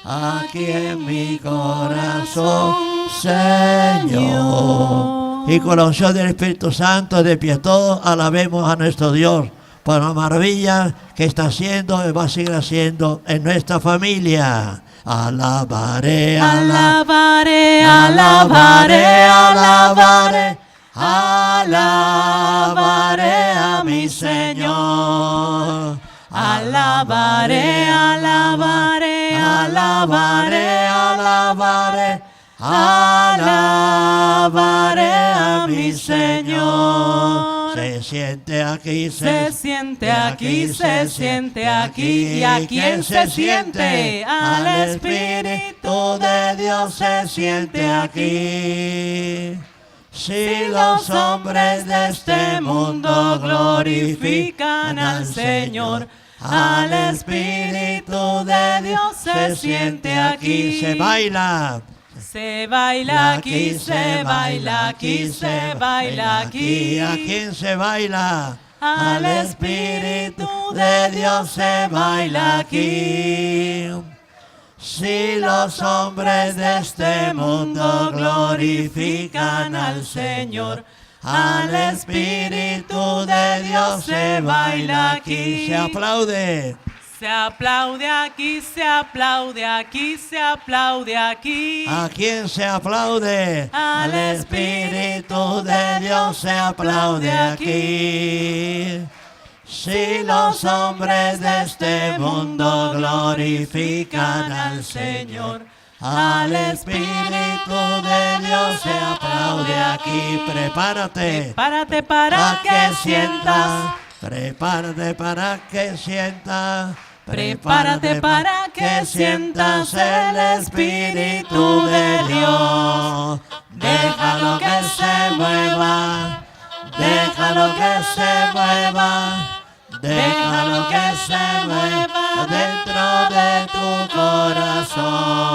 aquí en mi corazón, Señor. Y con la unción del Espíritu Santo, de pie todos, alabemos a nuestro Dios por la maravilla que está haciendo y va a seguir haciendo en nuestra familia. Alabaré, Alabaré, alabaré, alabaré, alabaré a mi Señor. alabaré, alabaré, Alabaré, alabaré, alabaré a mi Señor. Se siente aquí, se siente aquí, se siente aquí. ¿Y a quién se siente? Al Espíritu de Dios se siente aquí. Si los hombres de este mundo glorifican al Señor, al Espíritu de Dios se siente aquí. Se baila. Se baila aquí, se baila aquí, se baila aquí. ¿A quién se baila? Al Espíritu de Dios se baila aquí. Si los hombres de este mundo glorifican al Señor, al Espíritu de Dios se baila aquí. Se aplaude. Se aplaude aquí, se aplaude aquí, se aplaude aquí. ¿A quién se aplaude? Al Espíritu de Dios se aplaude aquí. Si los hombres de este mundo glorifican al Señor, al Espíritu de Dios se aplaude aquí. Prepárate. Prepárate para que sientas. Prepárate para que sientas. Prepárate para que sientas el Espíritu de Dios. Déjalo que se mueva. Déjalo que se mueva. Déjalo que se mueva dentro de tu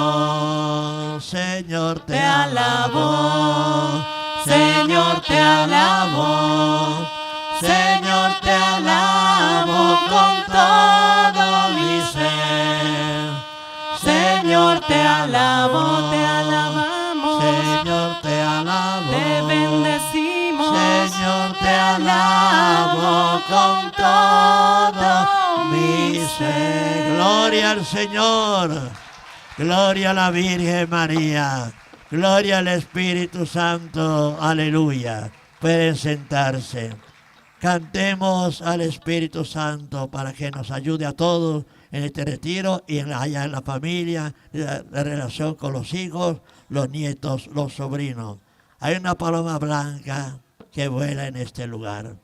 corazón. Señor, te alabo. Señor, te alabo. Señor, te alabo con todo mi ser. Señor, te alabo, te alabamos. Señor, te alabo. Te bendecimos. Señor, te alabo con todo mi ser. Gloria al Señor. Gloria a la Virgen María. Gloria al Espíritu Santo. Aleluya. Pueden sentarse. Cantemos al Espíritu Santo para que nos ayude a todos en este retiro y allá en la familia, la relación con los hijos, los nietos, los sobrinos. Hay una paloma blanca que vuela en este lugar.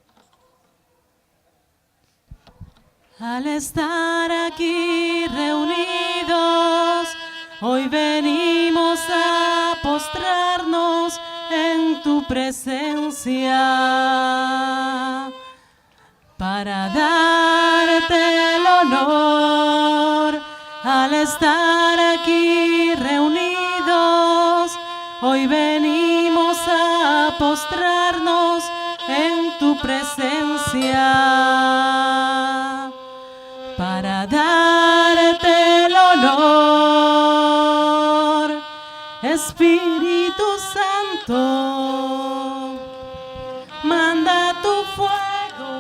Al estar aquí reunidos, hoy venimos a postrarnos en tu presencia para darte el honor. Al estar aquí reunidos, hoy venimos a postrarnos en tu presencia para darte el honor. Espíritu Santo, manda tu fuego,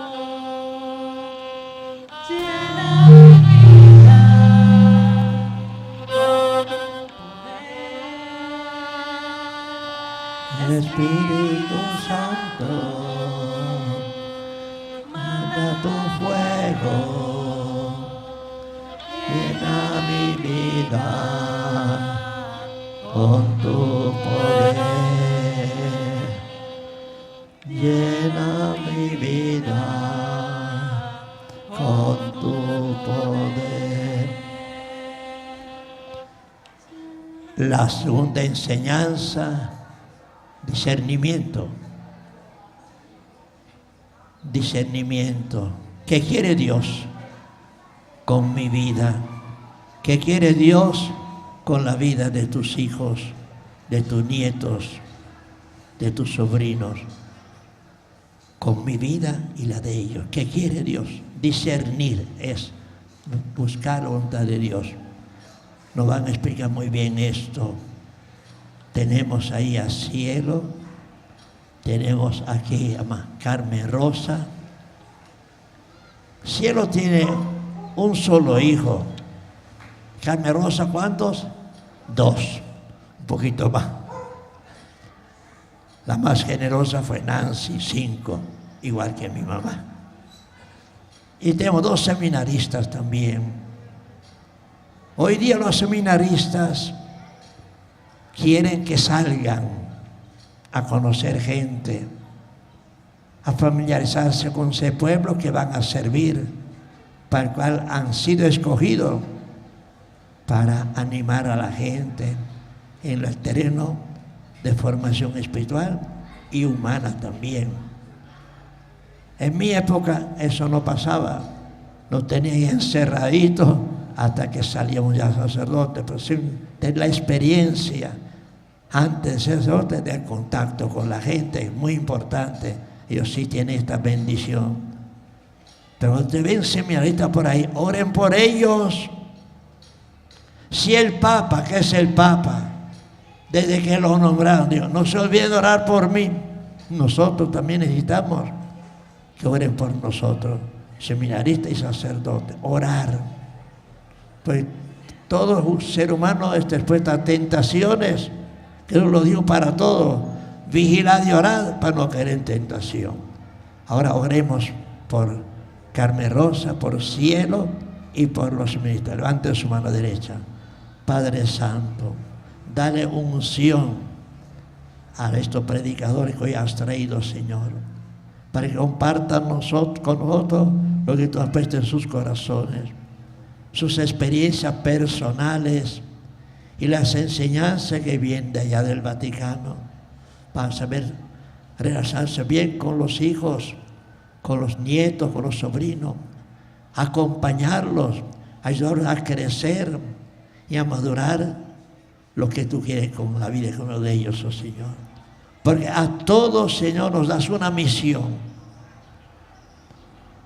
llena mi vida con tu poder. El Espíritu Santo, manda tu fuego, llena mi vida con tu poder, llena mi vida con tu poder. La segunda enseñanza, discernimiento. Discernimiento. ¿Qué quiere Dios con mi vida? ¿Qué quiere Dios con la vida de tus hijos, de tus nietos, de tus sobrinos? Con mi vida y la de ellos. ¿Qué quiere Dios? Discernir es buscar la voluntad de Dios. nos van a explicar muy bien esto. Tenemos ahí a Cielo, tenemos aquí a Carmen Rosa. Cielo tiene un solo hijo. Carmen Rosa, ¿cuántos? 2, un poquito más. La más generosa fue Nancy, 5, igual que mi mamá. Y tenemos 2 seminaristas también. Hoy día los seminaristas quieren que salgan a conocer gente, a familiarizarse con ese pueblo que van a servir, para el cual han sido escogidos para animar a la gente en el terreno de formación espiritual y humana también. En mi época eso no pasaba, nos tenían encerraditos hasta que salíamos ya sacerdotes, pero sin tener la experiencia antes de ser sacerdote, del contacto con la gente, es muy importante. Ellos sí tienen esta bendición. Pero cuando te ven seminaristas por ahí, oren por ellos. Si el Papa, que es el Papa, desde que lo nombraron, digo, no se olviden de orar por mí. Nosotros también necesitamos que oren por nosotros, seminaristas y sacerdotes, orar. Pues todo ser humano está expuesto a tentaciones, que Dios lo dijo para todos, vigilad y orad para no caer en tentación. Ahora oremos por Carmen Rosa, por Cielo y por los seminaristas. Levanten su mano derecha. Padre Santo, dale unción a estos predicadores que hoy has traído, Señor, para que compartan con nosotros lo que tú has puesto en sus corazones, sus experiencias personales y las enseñanzas que vienen de allá del Vaticano, para saber relacionarse bien con los hijos, con los nietos, con los sobrinos, acompañarlos, ayudarlos a crecer y a madurar lo que tú quieres con la vida de uno de ellos, oh Señor. Porque a todos, Señor, nos das una misión.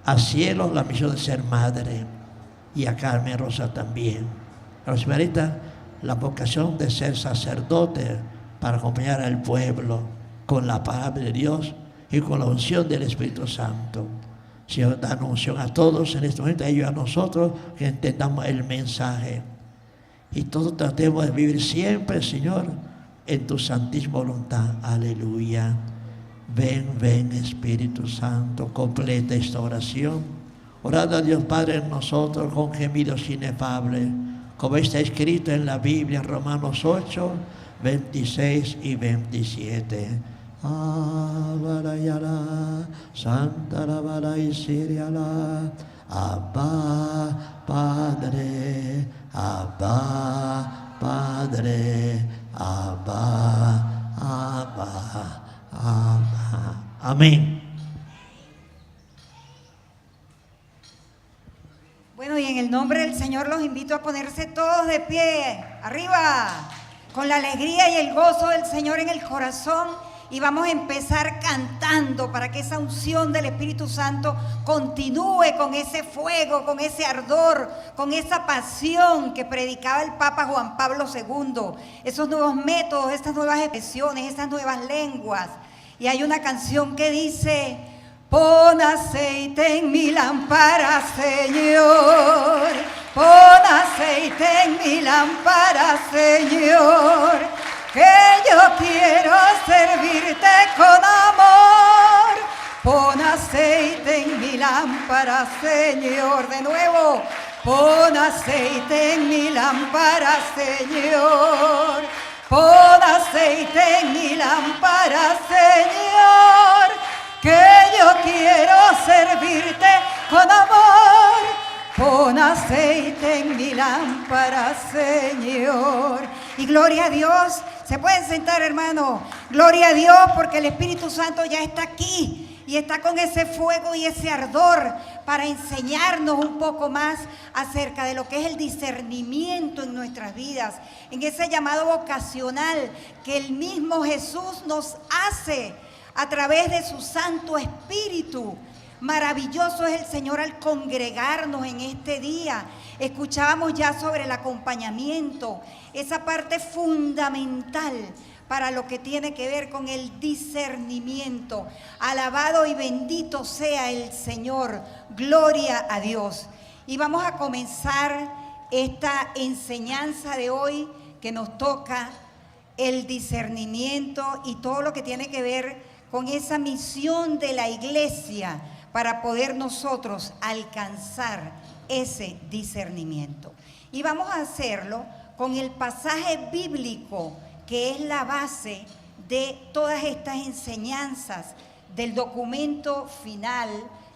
A Cielo la misión de ser madre, y a Carmen Rosa también. A los seminaristas la vocación de ser sacerdote para acompañar al pueblo con la palabra de Dios y con la unción del Espíritu Santo. Señor, dan unción a todos en este momento, a ellos y a nosotros, que entendamos el mensaje. Y todos tratemos de vivir siempre, Señor, en tu santísima voluntad. Aleluya. Ven, ven, Espíritu Santo, completa esta oración. Orad a Dios Padre en nosotros con gemidos inefables, como está escrito en la Biblia, Romanos 8, 26 y 27. Abarayala, Santa la Baray Siriala, Abba Padre, Abba Padre, Abba, Abba, Abba. Amén. Bueno, y en el nombre del Señor los invito a ponerse todos de pie, arriba, con la alegría y el gozo del Señor en el corazón. Y vamos a empezar cantando para que esa unción del Espíritu Santo continúe con ese fuego, con ese ardor, con esa pasión que predicaba el Papa Juan Pablo II. Esos nuevos métodos, estas nuevas expresiones, estas nuevas lenguas. Y hay una canción que dice: pon aceite en mi lámpara, Señor. Pon aceite en mi lámpara, Señor. Que yo quiero servirte con amor. Pon aceite en mi lámpara, Señor. De nuevo, pon aceite en mi lámpara, Señor. Pon aceite en mi lámpara, Señor. Que yo quiero servirte con amor. Pon aceite en mi lámpara, Señor. Y gloria a Dios. Se pueden sentar, hermano. Gloria a Dios, porque el Espíritu Santo ya está aquí y está con ese fuego y ese ardor para enseñarnos un poco más acerca de lo que es el discernimiento en nuestras vidas, en ese llamado vocacional que el mismo Jesús nos hace a través de su Santo Espíritu, Maravilloso es el Señor al congregarnos en este día. Escuchábamos ya sobre el acompañamiento, esa parte fundamental para lo que tiene que ver con el discernimiento. Alabado y bendito sea el Señor. Gloria a Dios. Y vamos a comenzar esta enseñanza de hoy que nos toca el discernimiento y todo lo que tiene que ver con esa misión de la iglesia para poder nosotros alcanzar ese discernimiento. Y vamos a hacerlo con el pasaje bíblico que es la base de todas estas enseñanzas del documento final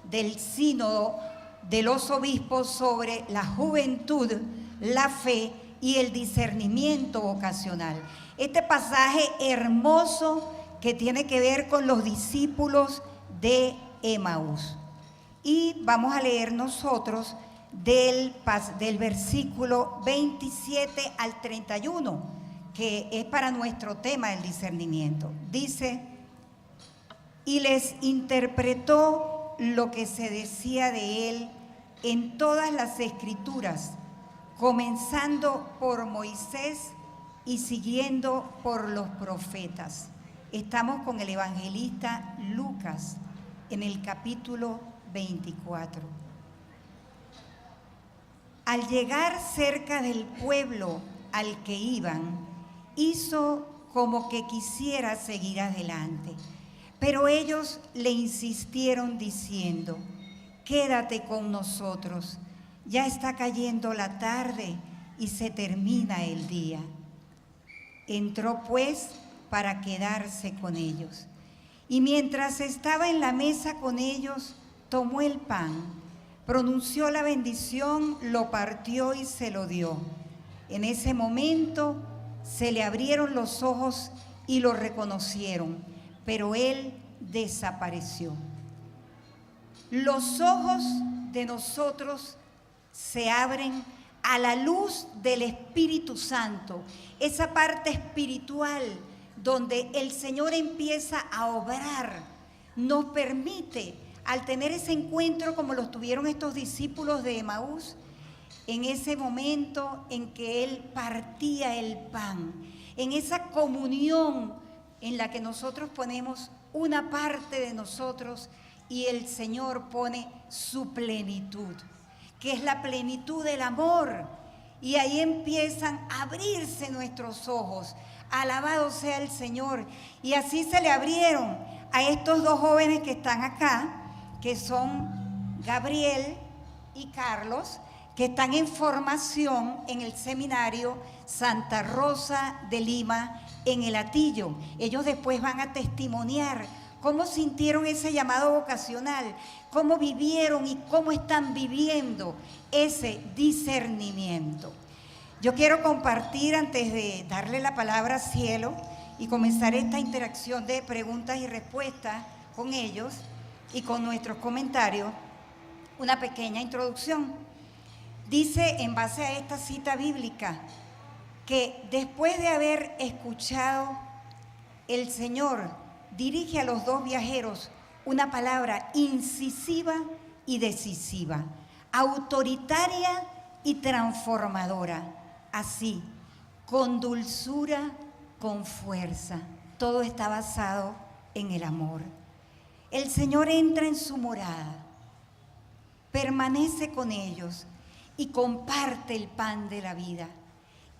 del sínodo de los obispos sobre la juventud, la fe y el discernimiento vocacional. Este pasaje hermoso que tiene que ver con los discípulos de Emaús. Y vamos a leer nosotros del versículo 27 al 31, que es para nuestro tema del discernimiento. Dice: y les interpretó lo que se decía de él en todas las escrituras, comenzando por Moisés y siguiendo por los profetas. Estamos con el evangelista Lucas en el capítulo 24. Al llegar cerca del pueblo al que iban, hizo como que quisiera seguir adelante, pero ellos le insistieron diciendo: quédate con nosotros, ya está cayendo la tarde y se termina el día. Entró pues para quedarse con ellos. Y mientras estaba en la mesa con ellos, tomó el pan, pronunció la bendición, lo partió y se lo dio. En ese momento se le abrieron los ojos y lo reconocieron, pero él desapareció. Los ojos de nosotros se abren a la luz del Espíritu Santo, esa parte espiritual donde el Señor empieza a obrar, nos permite, al tener ese encuentro como lo tuvieron estos discípulos de Emaús, en ese momento en que Él partía el pan, en esa comunión en la que nosotros ponemos una parte de nosotros y el Señor pone su plenitud, que es la plenitud del amor, y ahí empiezan a abrirse nuestros ojos. Alabado sea el Señor. Y así se le abrieron a estos dos jóvenes que están acá, que son Gabriel y Carlos, que están en formación en el seminario Santa Rosa de Lima, en El Hatillo. Ellos después van a testimoniar cómo sintieron ese llamado vocacional, cómo vivieron y cómo están viviendo ese discernimiento. Yo quiero compartir, antes de darle la palabra a Cielo y comenzar esta interacción de preguntas y respuestas con ellos y con nuestros comentarios, una pequeña introducción. Dice, en base a esta cita bíblica, que después de haber escuchado, el Señor dirige a los dos viajeros una palabra incisiva y decisiva, autoritaria y transformadora. Así, con dulzura, con fuerza. Todo está basado en el amor. El Señor entra en su morada, permanece con ellos y comparte el pan de la vida.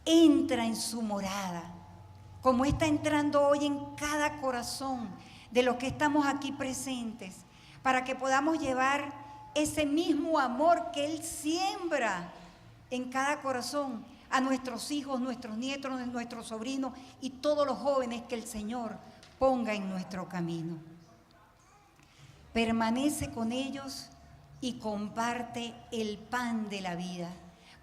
Entra en su morada, como está entrando hoy en cada corazón de los que estamos aquí presentes, para que podamos llevar ese mismo amor que Él siembra en cada corazón a nuestros hijos, nuestros nietos, nuestros sobrinos y todos los jóvenes que el Señor ponga en nuestro camino. Permanece con ellos y comparte el pan de la vida,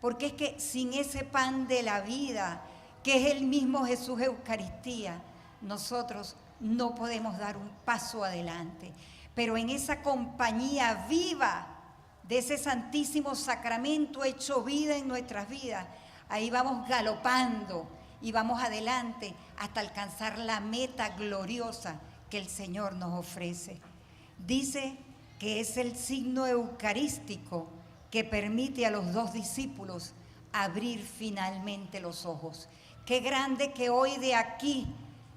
porque es que sin ese pan de la vida, que es el mismo Jesús Eucaristía, nosotros no podemos dar un paso adelante. Pero en esa compañía viva de ese santísimo sacramento hecho vida en nuestras vidas, ahí vamos galopando y vamos adelante hasta alcanzar la meta gloriosa que el Señor nos ofrece. Dice que es el signo eucarístico que permite a los 2 discípulos abrir finalmente los ojos. Qué grande que hoy de aquí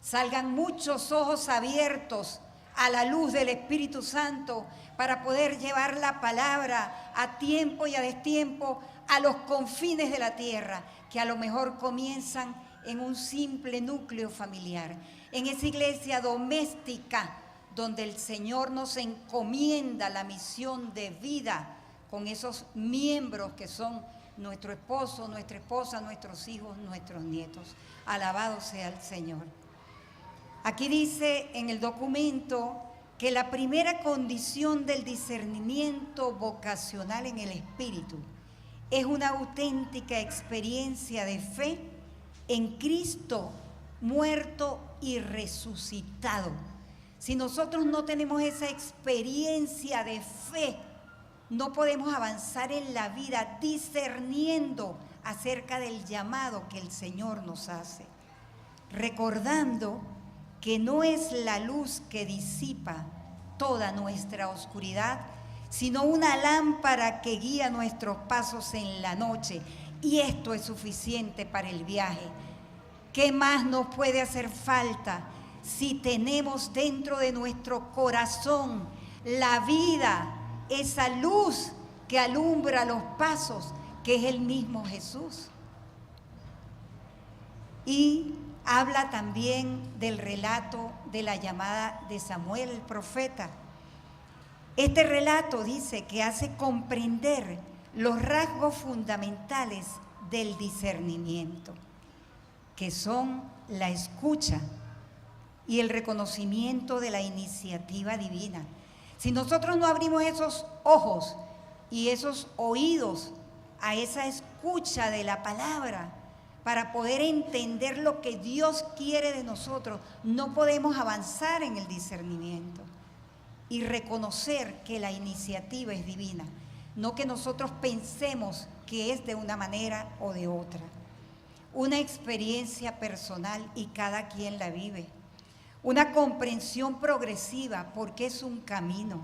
salgan muchos ojos abiertos a la luz del Espíritu Santo para poder llevar la palabra a tiempo y a destiempo a los confines de la tierra, que a lo mejor comienzan en un simple núcleo familiar, en esa iglesia doméstica donde el Señor nos encomienda la misión de vida con esos miembros que son nuestro esposo, nuestra esposa, nuestros hijos, nuestros nietos. Alabado sea el Señor. Aquí dice en el documento que la primera condición del discernimiento vocacional en el Espíritu es una auténtica experiencia de fe en Cristo muerto y resucitado. Si nosotros no tenemos esa experiencia de fe, no podemos avanzar en la vida discerniendo acerca del llamado que el Señor nos hace, recordando que no es la luz que disipa toda nuestra oscuridad, sino una lámpara que guía nuestros pasos en la noche, y esto es suficiente para el viaje. ¿Qué más nos puede hacer falta si tenemos dentro de nuestro corazón la vida, esa luz que alumbra los pasos, que es el mismo Jesús? Y habla también del relato de la llamada de Samuel, el profeta. Este relato dice que hace comprender los rasgos fundamentales del discernimiento, que son la escucha y el reconocimiento de la iniciativa divina. Si nosotros no abrimos esos ojos y esos oídos a esa escucha de la palabra para poder entender lo que Dios quiere de nosotros, no podemos avanzar en el discernimiento y reconocer que la iniciativa es divina, no que nosotros pensemos que es de una manera o de otra. Una experiencia personal y cada quien la vive. Una comprensión progresiva porque es un camino.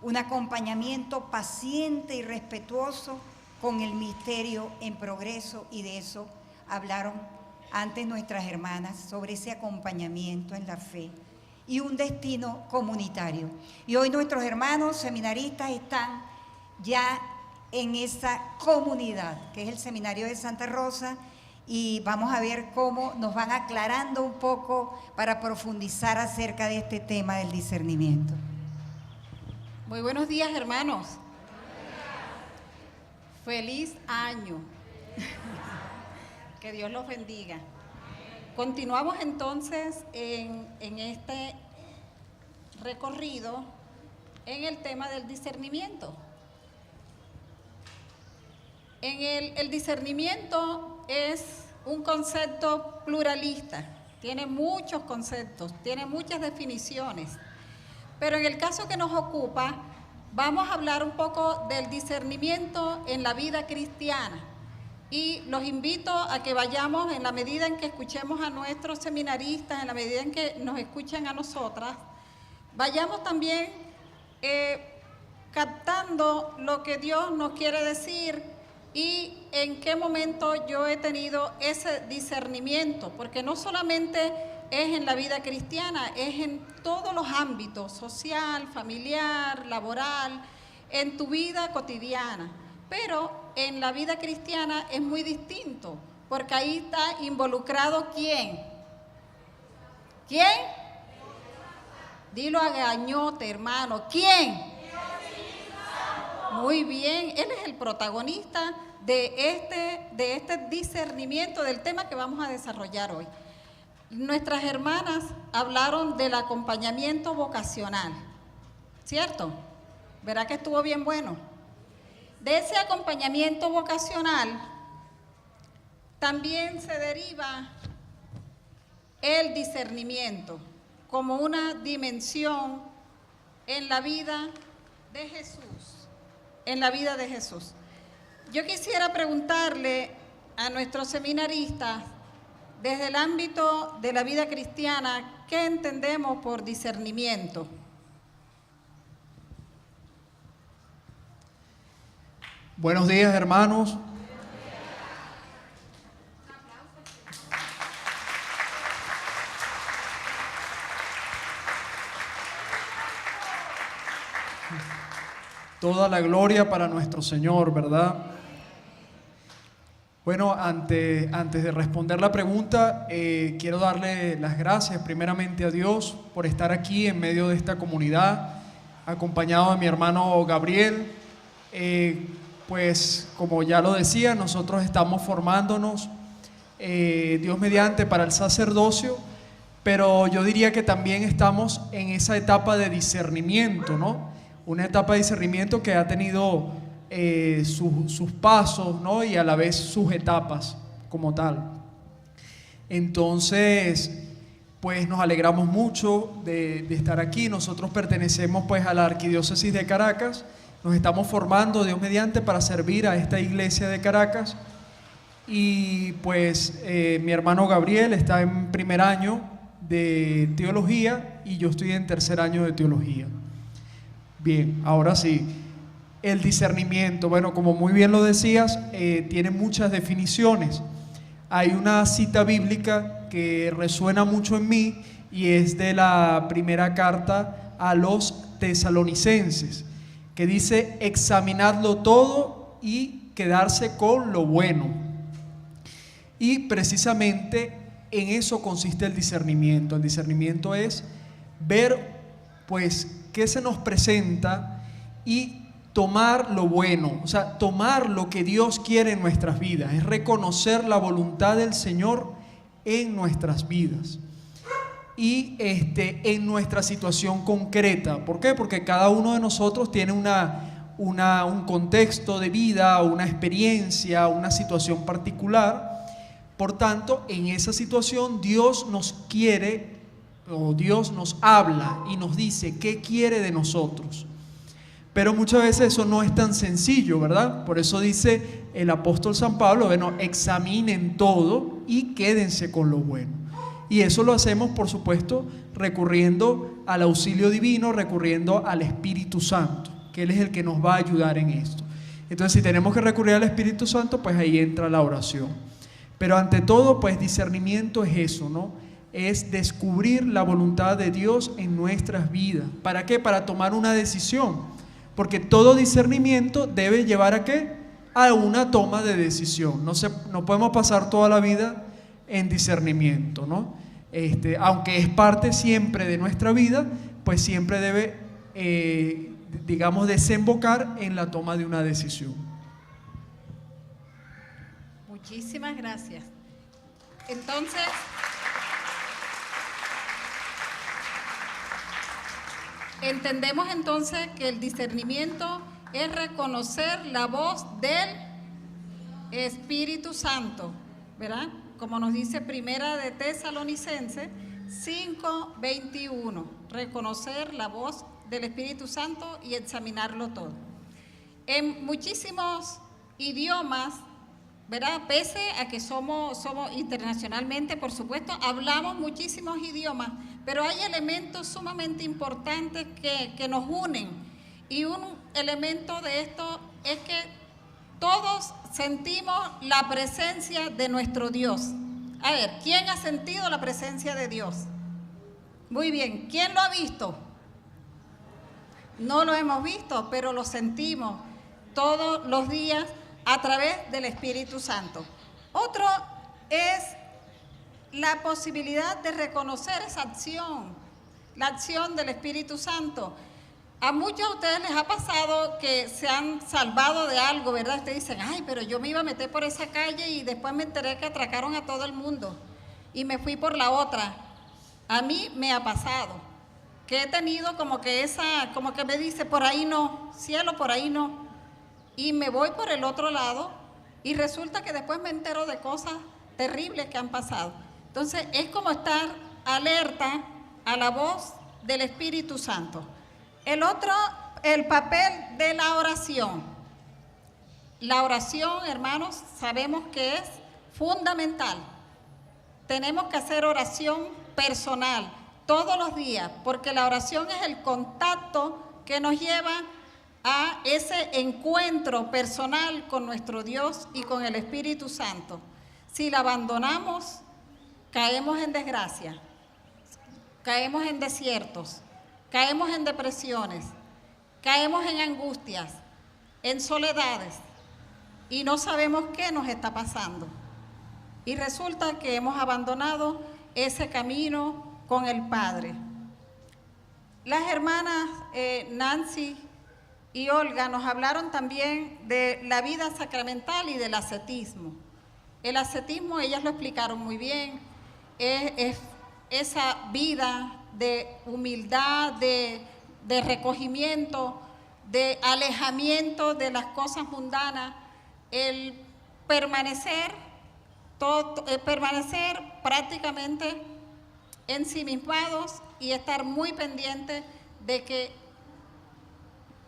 Un acompañamiento paciente y respetuoso con el misterio en progreso, y de eso hablaron antes nuestras hermanas, sobre ese acompañamiento en la fe y un destino comunitario. Y hoy nuestros hermanos seminaristas están ya en esa comunidad, que es el Seminario de Santa Rosa, y vamos a ver cómo nos van aclarando un poco para profundizar acerca de este tema del discernimiento. Muy buenos días, hermanos. Feliz año. Que Dios los bendiga. Continuamos entonces en este recorrido en el tema del discernimiento. El discernimiento es un concepto pluralista, tiene muchos conceptos, tiene muchas definiciones, pero en el caso que nos ocupa, vamos a hablar un poco del discernimiento en la vida cristiana. Y los invito a que vayamos, en la medida en que escuchemos a nuestros seminaristas, en la medida en que nos escuchen a nosotras, vayamos también captando lo que Dios nos quiere decir y en qué momento yo he tenido ese discernimiento, porque no solamente es en la vida cristiana, es en todos los ámbitos, social, familiar, laboral, en tu vida cotidiana. Pero en la vida cristiana es muy distinto, porque ahí está involucrado ¿quién? ¿Quién? Dilo a gañote, hermano. ¿Quién? Muy bien, Él es el protagonista de este discernimiento del tema que vamos a desarrollar hoy. Nuestras hermanas hablaron del acompañamiento vocacional, ¿cierto? ¿Verdad que estuvo bien bueno? De ese acompañamiento vocacional también se deriva el discernimiento como una dimensión en la vida de Jesús. En la vida de Jesús. Yo quisiera preguntarle a nuestros seminaristas, desde el ámbito de la vida cristiana, ¿qué entendemos por discernimiento? Buenos días, hermanos. Toda la gloria para nuestro Señor, ¿verdad? Bueno, antes de responder la pregunta, quiero darle las gracias primeramente a Dios por estar aquí en medio de esta comunidad, acompañado de mi hermano Gabriel. Pues como ya lo decía, nosotros estamos formándonos, Dios mediante, para el sacerdocio, pero yo diría que también estamos en esa etapa de discernimiento, ¿no? Una etapa de discernimiento que ha tenido sus pasos, ¿no? Y a la vez sus etapas como tal. Entonces, pues nos alegramos mucho de estar aquí. Nosotros pertenecemos pues a la Arquidiócesis de Caracas. Nos estamos formando, Dios mediante, para servir a esta iglesia de Caracas. Y pues mi hermano Gabriel está en primer año de teología y yo estoy en tercer año de teología. Bien, ahora sí, el discernimiento, bueno, como muy bien lo decías, tiene muchas definiciones. Hay una cita bíblica que resuena mucho en mí y es de la primera carta a los tesalonicenses, que dice: examinadlo todo y quedarse con lo bueno. Y precisamente en eso consiste el discernimiento. El discernimiento es ver, pues, qué se nos presenta y tomar lo bueno, o sea, tomar lo que Dios quiere en nuestras vidas, es reconocer la voluntad del Señor en nuestras vidas y en nuestra situación concreta. ¿Por qué? Porque cada uno de nosotros tiene un contexto de vida, una experiencia, una situación particular. Por tanto, en esa situación Dios nos quiere, o Dios nos habla y nos dice qué quiere de nosotros. Pero muchas veces eso no es tan sencillo, ¿verdad? Por eso dice el apóstol San Pablo, bueno, examinen todo y quédense con lo bueno. Y eso lo hacemos, por supuesto, recurriendo al auxilio divino, recurriendo al Espíritu Santo, que Él es el que nos va a ayudar en esto. Entonces, si tenemos que recurrir al Espíritu Santo, pues ahí entra la oración. Pero ante todo, pues discernimiento es eso, ¿no? Es descubrir la voluntad de Dios en nuestras vidas. ¿Para qué? Para tomar una decisión. Porque todo discernimiento debe llevar ¿a qué? A una toma de decisión. No podemos pasar toda la vida en discernimiento, ¿no? Aunque es parte siempre de nuestra vida, pues siempre debe, digamos, desembocar en la toma de una decisión. Muchísimas gracias. Entonces, entendemos entonces que el discernimiento es reconocer la voz del Espíritu Santo, ¿verdad? Como nos dice Primera de Tesalonicenses 5:21, reconocer la voz del Espíritu Santo y examinarlo todo. En muchísimos idiomas, ¿verdad? Pese a que somos internacionalmente, por supuesto, hablamos muchísimos idiomas, pero hay elementos sumamente importantes que nos unen. Y un elemento de esto es que todos sentimos la presencia de nuestro Dios. A ver, ¿quién ha sentido la presencia de Dios? Muy bien, ¿quién lo ha visto? No lo hemos visto, pero lo sentimos todos los días a través del Espíritu Santo. Otro es la posibilidad de reconocer esa acción, la acción del Espíritu Santo. A muchos de ustedes les ha pasado que se han salvado de algo, ¿verdad? Ustedes dicen, ay, pero yo me iba a meter por esa calle y después me enteré que atracaron a todo el mundo y me fui por la otra. A mí me ha pasado que he tenido como que me dice, por ahí no, cielo, por ahí no. Y me voy por el otro lado y resulta que después me entero de cosas terribles que han pasado. Entonces es como estar alerta a la voz del Espíritu Santo. El otro, el papel de la oración. La oración, hermanos, sabemos que es fundamental. Tenemos que hacer oración personal todos los días, porque la oración es el contacto que nos lleva a ese encuentro personal con nuestro Dios y con el Espíritu Santo. Si la abandonamos, caemos en desgracia, caemos en desiertos, caemos en depresiones, caemos en angustias, en soledades y no sabemos qué nos está pasando. Y resulta que hemos abandonado ese camino con el Padre. Las hermanas Nancy y Olga nos hablaron también de la vida sacramental y del ascetismo. El ascetismo, ellas lo explicaron muy bien, es esa vida de humildad, de recogimiento, de alejamiento de las cosas mundanas, el permanecer prácticamente ensimismados y estar muy pendientes de que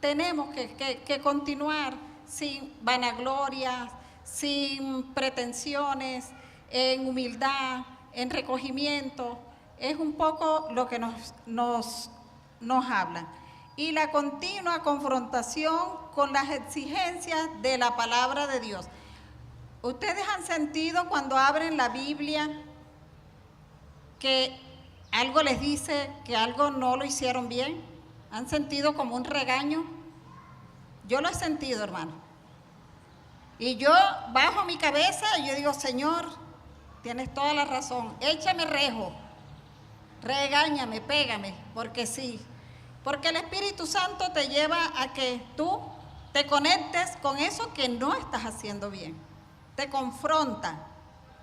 tenemos que continuar sin vanaglorias, sin pretensiones, en humildad, en recogimiento. Es un poco lo que nos hablan. Y la continua confrontación con las exigencias de la palabra de Dios. ¿Ustedes han sentido cuando abren la Biblia que algo les dice que algo no lo hicieron bien? ¿Han sentido como un regaño? Yo lo he sentido, hermano. Y yo bajo mi cabeza y yo digo, Señor, tienes toda la razón, échame rejo, regáñame, pégame, porque sí. Porque el Espíritu Santo te lleva a que tú te conectes con eso que no estás haciendo bien. Te confronta,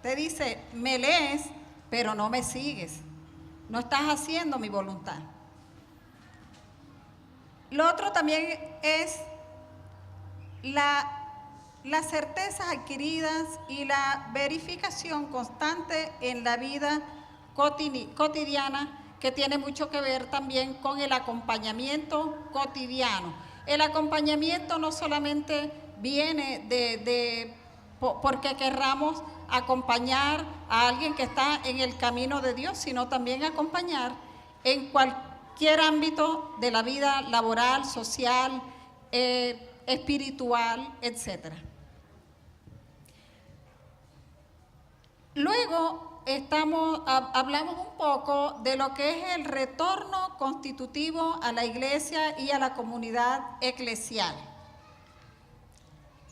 te dice, me lees, pero no me sigues. No estás haciendo mi voluntad. Lo otro también es las certezas adquiridas y la verificación constante en la vida cotidiana, que tiene mucho que ver también con el acompañamiento cotidiano. El acompañamiento no solamente viene porque querramos acompañar a alguien que está en el camino de Dios, sino también acompañar en cualquier ámbito de la vida laboral, social, espiritual, etc. Luego hablamos un poco de lo que es el retorno constitutivo a la iglesia y a la comunidad eclesial.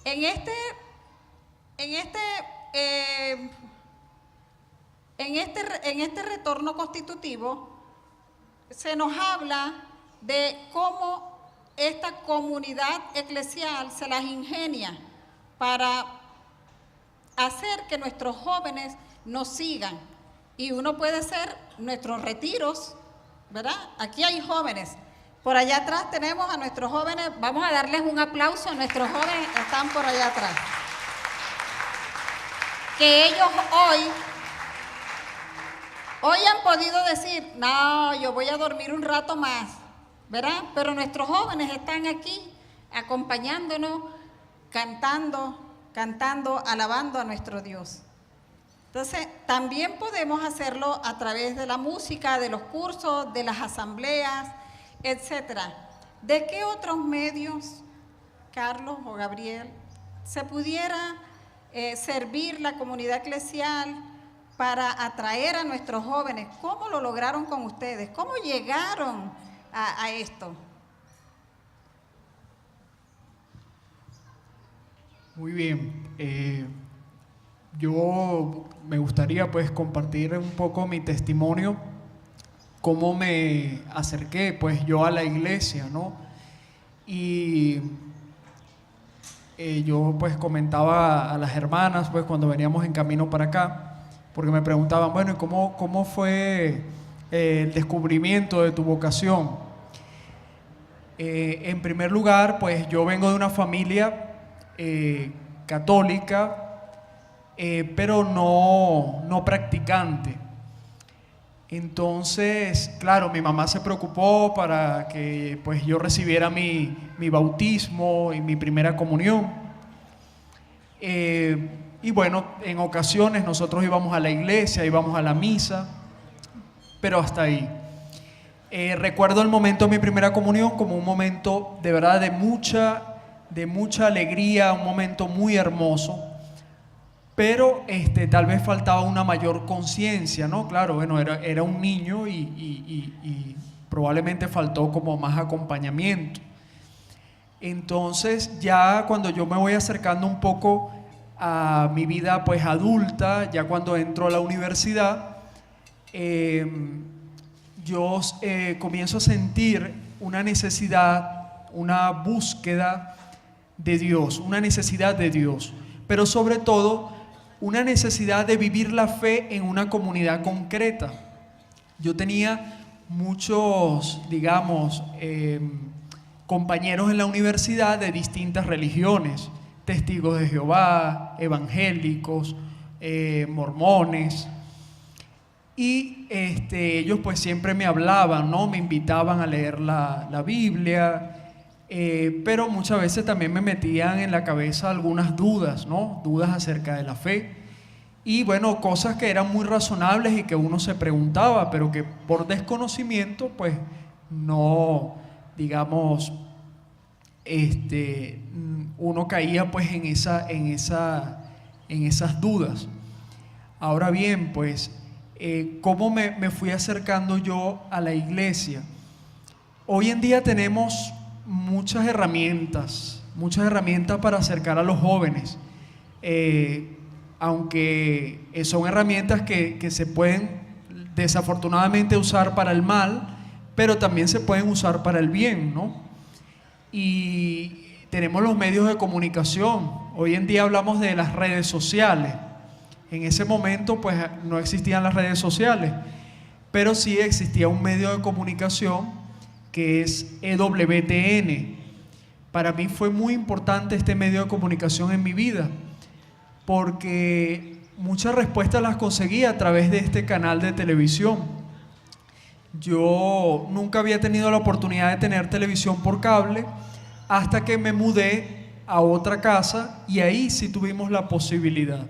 En este retorno constitutivo se nos habla de cómo esta comunidad eclesial se las ingenia para hacer que nuestros jóvenes nos sigan. Y uno puede ser nuestros retiros, ¿verdad? Aquí hay jóvenes. Por allá atrás tenemos a nuestros jóvenes. Vamos a darles un aplauso. Nuestros jóvenes están por allá atrás. Que ellos hoy han podido decir, no, yo voy a dormir un rato más, ¿verdad? Pero nuestros jóvenes están aquí acompañándonos, cantando, alabando a nuestro Dios. Entonces, también podemos hacerlo a través de la música, de los cursos, de las asambleas, etc. ¿De qué otros medios, Carlos o Gabriel, se pudiera servir la comunidad eclesial para atraer a nuestros jóvenes? ¿Cómo lo lograron con ustedes? ¿Cómo llegaron a esto? Muy bien. Yo me gustaría pues compartir un poco mi testimonio, cómo me acerqué pues yo a la iglesia, ¿no? Y yo pues comentaba a las hermanas pues cuando veníamos en camino para acá, porque me preguntaban, bueno, ¿cómo fue el descubrimiento de tu vocación? En primer lugar, pues yo vengo de una familia católica, pero no practicante. Entonces, claro, mi mamá se preocupó para que pues yo recibiera mi bautismo y mi primera comunión. Y bueno, en ocasiones nosotros íbamos a la iglesia, íbamos a la misa, pero hasta ahí. Recuerdo el momento de mi primera comunión como un momento de verdad de mucha alegría, un momento muy hermoso, pero tal vez faltaba una mayor conciencia, ¿no? Claro, bueno, era un niño y probablemente faltó como más acompañamiento. Entonces ya cuando yo me voy acercando un poco a mi vida pues adulta, ya cuando entro a la universidad, yo comienzo a sentir una necesidad, una búsqueda de Dios, una necesidad de Dios, pero sobre todo una necesidad de vivir la fe en una comunidad concreta. Yo tenía muchos, digamos, compañeros en la universidad de distintas religiones, testigos de Jehová, evangélicos, mormones, y ellos pues siempre me hablaban, ¿no? Me invitaban a leer la Biblia, pero muchas veces también me metían en la cabeza algunas dudas, ¿no? Dudas acerca de la fe. Y bueno, cosas que eran muy razonables y que uno se preguntaba, pero que por desconocimiento pues no, digamos, uno caía pues en esas dudas. Ahora bien, pues, ¿cómo me fui acercando yo a la iglesia? Hoy en día tenemos muchas herramientas para acercar a los jóvenes, aunque son herramientas que se pueden desafortunadamente usar para el mal, pero también se pueden usar para el bien, ¿no? Y tenemos los medios de comunicación. Hoy en día hablamos de las redes sociales. En ese momento pues no existían las redes sociales, pero sí existía un medio de comunicación que es EWTN. Para mí fue muy importante este medio de comunicación en mi vida, porque muchas respuestas las conseguí a través de este canal de televisión. Yo nunca había tenido la oportunidad de tener televisión por cable hasta que me mudé a otra casa y ahí sí tuvimos la posibilidad.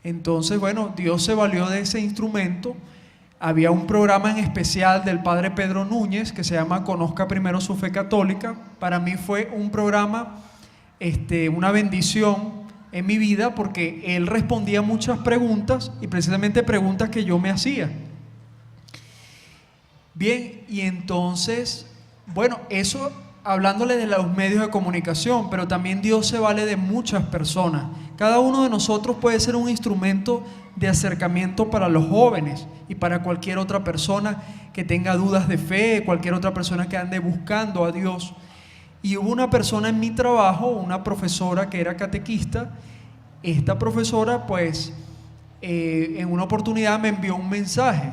Entonces, bueno, Dios se valió de ese instrumento. Había un programa en especial del padre Pedro Núñez que se llama Conozca Primero Su Fe Católica. Para mí fue un programa, una bendición en mi vida, porque él respondía muchas preguntas y precisamente preguntas que yo me hacía. Bien, y entonces, bueno, eso hablándole de los medios de comunicación, pero también Dios se vale de muchas personas. Cada uno de nosotros puede ser un instrumento de acercamiento para los jóvenes y para cualquier otra persona que tenga dudas de fe, cualquier otra persona que ande buscando a Dios. Y hubo una persona en mi trabajo, una profesora que era catequista. Esta profesora pues en una oportunidad me envió un mensaje,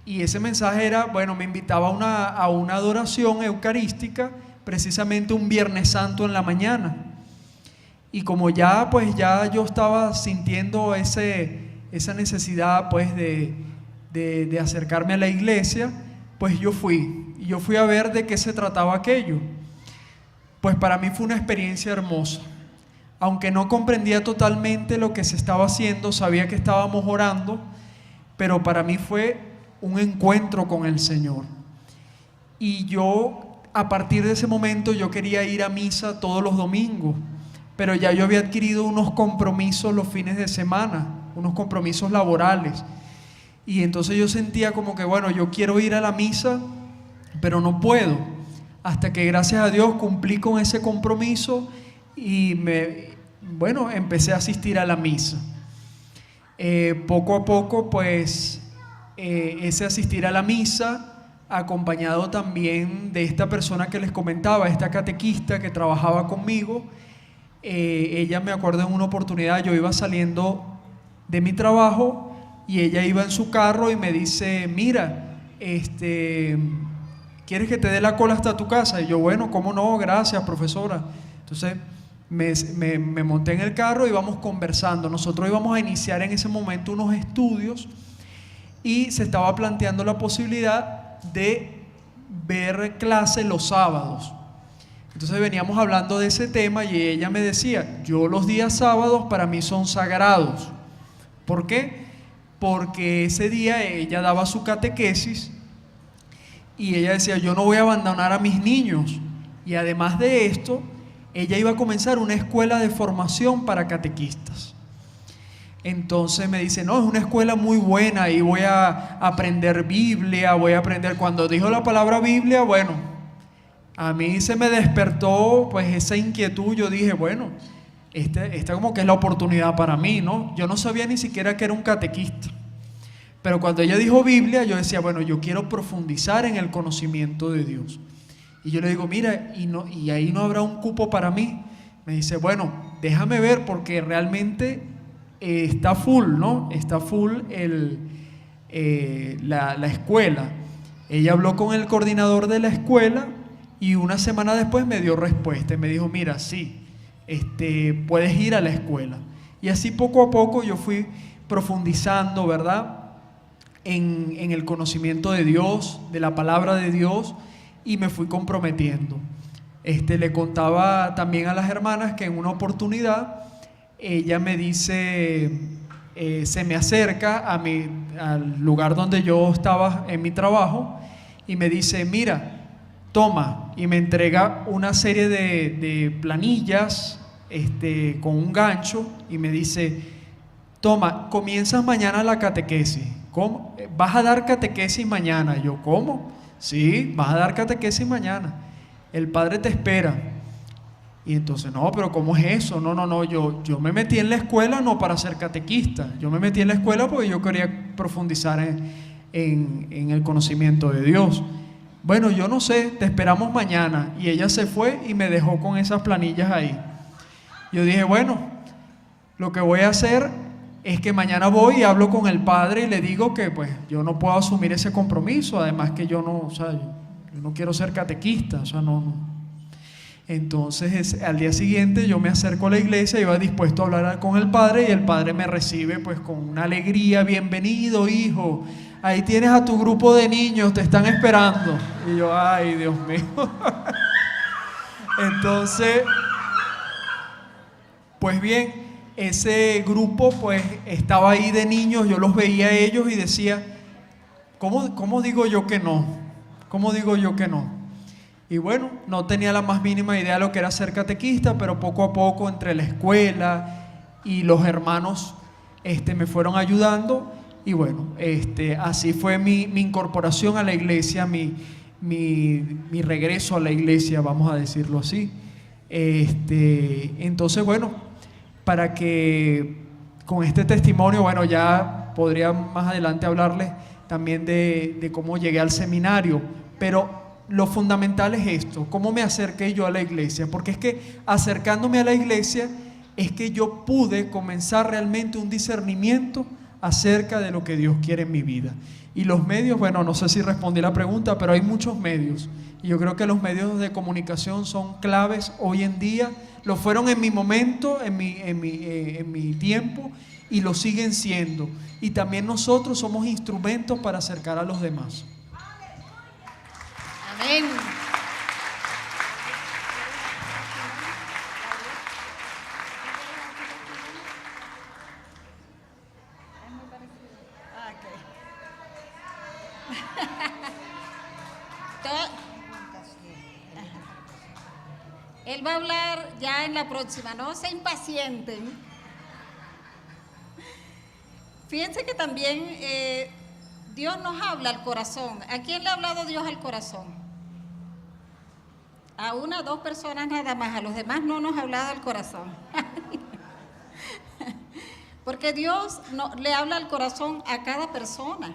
y ese mensaje era, bueno, me invitaba a una adoración eucarística, precisamente un Viernes Santo en la mañana. Y como ya yo estaba sintiendo esa necesidad pues de acercarme a la iglesia, pues yo fui a ver de qué se trataba aquello. Pues para mí fue una experiencia hermosa. Aunque no comprendía totalmente lo que se estaba haciendo, sabía que estábamos orando, pero para mí fue un encuentro con el Señor. Y yo, a partir de ese momento, yo quería ir a misa todos los domingos, pero ya yo había adquirido unos compromisos los fines de semana, unos compromisos laborales. Y entonces yo sentía como que, bueno, yo quiero ir a la misa, pero no puedo. Hasta que, gracias a Dios, cumplí con ese compromiso y empecé a asistir a la misa. Poco a poco, pues, ese asistir a la misa, acompañado también de esta persona que les comentaba, esta catequista que trabajaba conmigo. Ella, me acuerdo, en una oportunidad yo iba saliendo de mi trabajo y ella iba en su carro y me dice, mira, ¿quieres que te dé la cola hasta tu casa? Y yo, bueno, ¿cómo no? Gracias, profesora. Entonces me monté en el carro y íbamos conversando. Nosotros íbamos a iniciar en ese momento unos estudios y se estaba planteando la posibilidad de ver clases los sábados. Entonces veníamos hablando de ese tema y ella me decía, yo los días sábados para mí son sagrados. ¿Por qué? Porque ese día ella daba su catequesis y ella decía, yo no voy a abandonar a mis niños. Y además de esto, ella iba a comenzar una escuela de formación para catequistas. Entonces me dice, no, es una escuela muy buena y voy a aprender Biblia, voy a aprender. Cuando dijo la palabra Biblia, bueno, a mí se me despertó pues esa inquietud. Yo dije, bueno, esta como que es la oportunidad para mí, ¿no? Yo no sabía ni siquiera que era un catequista. Pero cuando ella dijo Biblia, yo decía, bueno, yo quiero profundizar en el conocimiento de Dios. Y yo le digo, mira, y ahí no habrá un cupo para mí. Me dice, bueno, déjame ver porque realmente está full, ¿no? Está full la escuela. Ella habló con el coordinador de la escuela y una semana después me dio respuesta y me dijo, mira, sí, puedes ir a la escuela. Y así poco a poco yo fui profundizando, ¿verdad?, en el conocimiento de Dios, de la palabra de Dios, y me fui comprometiendo. Le contaba también a las hermanas que en una oportunidad ella me dice, se me acerca al lugar donde yo estaba en mi trabajo y me dice, mira, toma, y me entrega una serie de planillas con un gancho y me dice, toma, comienzas mañana la catequesis. ¿Cómo? ¿Vas a dar catequesis mañana? Yo, ¿cómo? Sí, vas a dar catequesis mañana. El padre te espera. Y entonces, no, pero ¿cómo es eso? No, yo me metí en la escuela no para ser catequista. Yo me metí en la escuela porque yo quería profundizar en el conocimiento de Dios. Bueno, yo no sé, te esperamos mañana. Y ella se fue y me dejó con esas planillas ahí. Yo dije, bueno, lo que voy a hacer es que mañana voy y hablo con el padre y le digo que pues yo no puedo asumir ese compromiso, además que yo no quiero ser catequista, no. Entonces al día siguiente yo me acerco a la iglesia, iba dispuesto a hablar con el padre y el padre me recibe pues con una alegría, bienvenido hijo, ahí tienes a tu grupo de niños, te están esperando. Y yo, ay Dios mío. Entonces, pues bien, ese grupo pues estaba ahí de niños, yo los veía a ellos y decía, ¿cómo digo yo que no? ¿Cómo digo yo que no? Y bueno, no tenía la más mínima idea de lo que era ser catequista, pero poco a poco entre la escuela y los hermanos me fueron ayudando y bueno, así fue mi incorporación a la iglesia, mi regreso a la iglesia, vamos a decirlo así. Entonces bueno, para que con este testimonio, bueno, ya podría más adelante hablarles también de cómo llegué al seminario, pero lo fundamental es esto, cómo me acerqué yo a la iglesia, porque es que acercándome a la iglesia es que yo pude comenzar realmente un discernimiento acerca de lo que Dios quiere en mi vida. Y los medios, bueno, no sé si respondí la pregunta, pero hay muchos medios, y yo creo que los medios de comunicación son claves hoy en día. Lo fueron en mi momento, en mi tiempo, y lo siguen siendo. Y también nosotros somos instrumentos para acercar a los demás. Amén. Él va a hablar ya en la próxima, no se impacienten. Fíjense que también Dios nos habla al corazón. ¿A quién le ha hablado Dios al corazón? A una o dos personas nada más, a los demás no nos ha hablado al corazón. Porque Dios le habla al corazón a cada persona,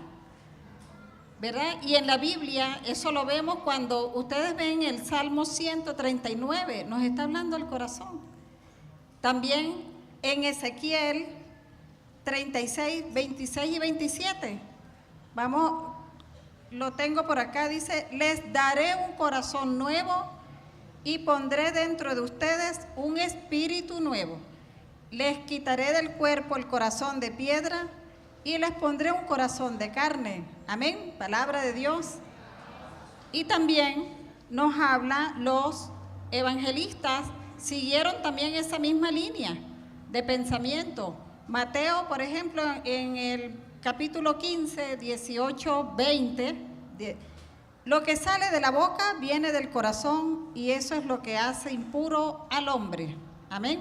¿verdad? Y en la Biblia eso lo vemos cuando ustedes ven el Salmo 139, nos está hablando al corazón. También en Ezequiel 36, 26 y 27, vamos, lo tengo por acá, dice, les daré un corazón nuevo y pondré dentro de ustedes un espíritu nuevo. Les quitaré del cuerpo el corazón de piedra y les pondré un corazón de carne. Amén, palabra de Dios. Y también nos habla, los evangelistas siguieron también esa misma línea de pensamiento. Mateo, por ejemplo, en el capítulo 15, 18, 20, Lo que sale de la boca viene del corazón y eso es lo que hace impuro al hombre. Amén.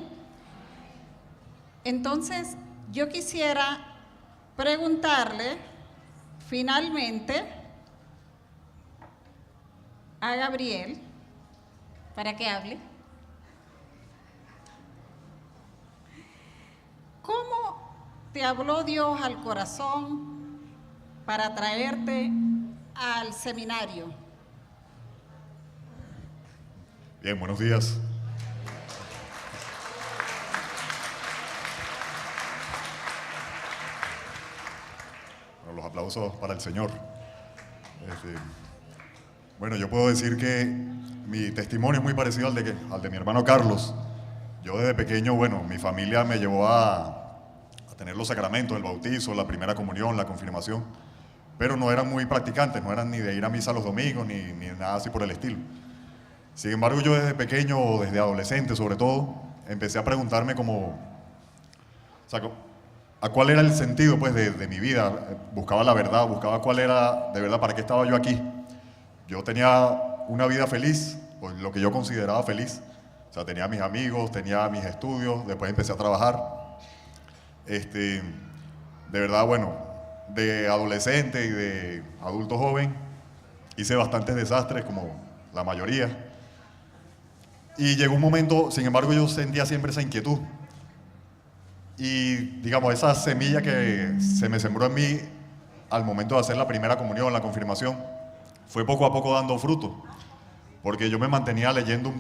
Entonces, yo quisiera preguntarle finalmente a Gabriel para que hable. ¿Cómo te habló Dios al corazón para traerte al seminario? Bien, buenos días. Bueno, los aplausos para el Señor. Bueno, yo puedo decir que mi testimonio es muy parecido al de mi hermano Carlos. Yo desde pequeño, bueno, mi familia me llevó a tener los sacramentos, el bautizo, la primera comunión, la confirmación, pero no eran muy practicantes, no eran ni de ir a misa los domingos, ni nada así por el estilo. Sin embargo, yo desde pequeño, o desde adolescente sobre todo, empecé a preguntarme como, o sea, a cuál era el sentido pues, de mi vida. Buscaba la verdad, buscaba cuál era, de verdad, para qué estaba yo aquí. Yo tenía una vida feliz, pues lo que yo consideraba feliz. O sea, tenía mis amigos, tenía mis estudios, después empecé a trabajar. De verdad, bueno, de adolescente y de adulto joven, hice bastantes desastres, como la mayoría. Y llegó un momento, sin embargo, yo sentía siempre esa inquietud. Y, digamos, esa semilla que se me sembró en mí al momento de hacer la primera comunión, la confirmación, fue poco a poco dando fruto. Porque yo me mantenía leyendo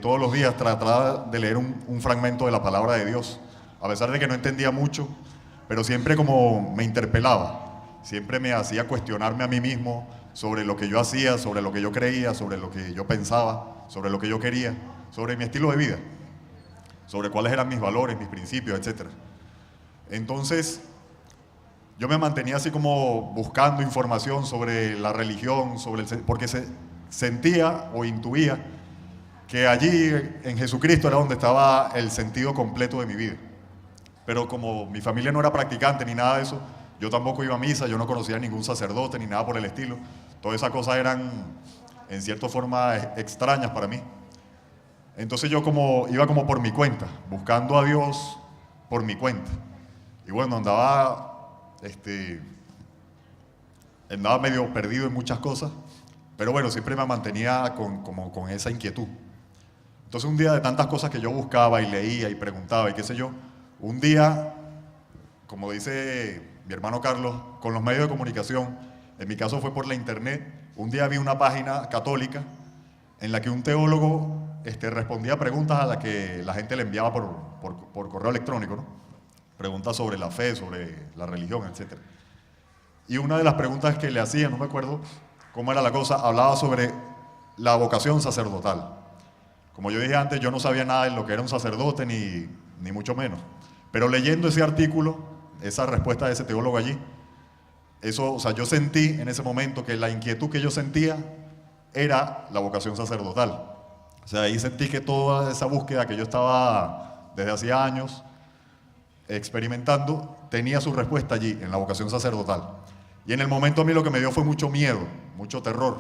todos los días, trataba de leer un fragmento de la palabra de Dios, a pesar de que no entendía mucho, pero siempre como me interpelaba, siempre me hacía cuestionarme a mí mismo sobre lo que yo hacía, sobre lo que yo creía, sobre lo que yo pensaba, sobre lo que yo quería, sobre mi estilo de vida, sobre cuáles eran mis valores, mis principios, etc. Entonces, yo me mantenía así como buscando información sobre la religión, porque sentía o intuía que allí en Jesucristo era donde estaba el sentido completo de mi vida. Pero como mi familia no era practicante ni nada de eso, yo tampoco iba a misa, yo no conocía a ningún sacerdote ni nada por el estilo. Todas esas cosas eran en cierta forma extrañas para mí. Entonces yo iba como por mi cuenta, buscando a Dios por mi cuenta. Y bueno, andaba medio perdido en muchas cosas, pero bueno, siempre me mantenía con esa inquietud. Entonces un día, de tantas cosas que yo buscaba y leía y preguntaba y qué sé yo, un día, como dice mi hermano Carlos, con los medios de comunicación, en mi caso fue por la internet, un día vi una página católica en la que un teólogo respondía preguntas a las que la gente le enviaba por correo electrónico, ¿no? Preguntas sobre la fe, sobre la religión, etc. Y una de las preguntas que le hacía, no me acuerdo cómo era la cosa, hablaba sobre la vocación sacerdotal. Como yo dije antes, yo no sabía nada de lo que era un sacerdote, ni mucho menos. Pero leyendo ese artículo, esa respuesta de ese teólogo allí, eso, o sea, yo sentí en ese momento que la inquietud que yo sentía era la vocación sacerdotal. O sea, ahí sentí que toda esa búsqueda que yo estaba desde hacía años experimentando, tenía su respuesta allí, en la vocación sacerdotal. Y en el momento a mí lo que me dio fue mucho miedo, mucho terror,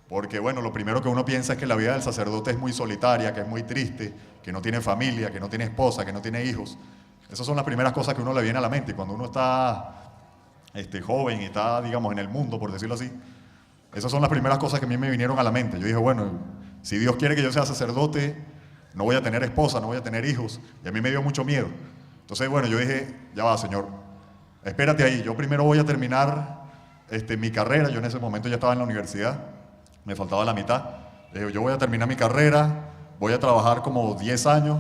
porque bueno, lo primero que uno piensa es que la vida del sacerdote es muy solitaria, que es muy triste, que no tiene familia, que no tiene esposa, que no tiene hijos. Esas son las primeras cosas que uno le viene a la mente. Y cuando uno está joven y está, digamos, en el mundo, por decirlo así, esas son las primeras cosas que a mí me vinieron a la mente. Yo dije, bueno, si Dios quiere que yo sea sacerdote, no voy a tener esposa, no voy a tener hijos. Y a mí me dio mucho miedo. Entonces, bueno, yo dije, ya va, Señor, espérate ahí, yo primero voy a terminar mi carrera. Yo en ese momento ya estaba en la universidad, me faltaba la mitad. Yo voy a terminar mi carrera, voy a trabajar como 10 años,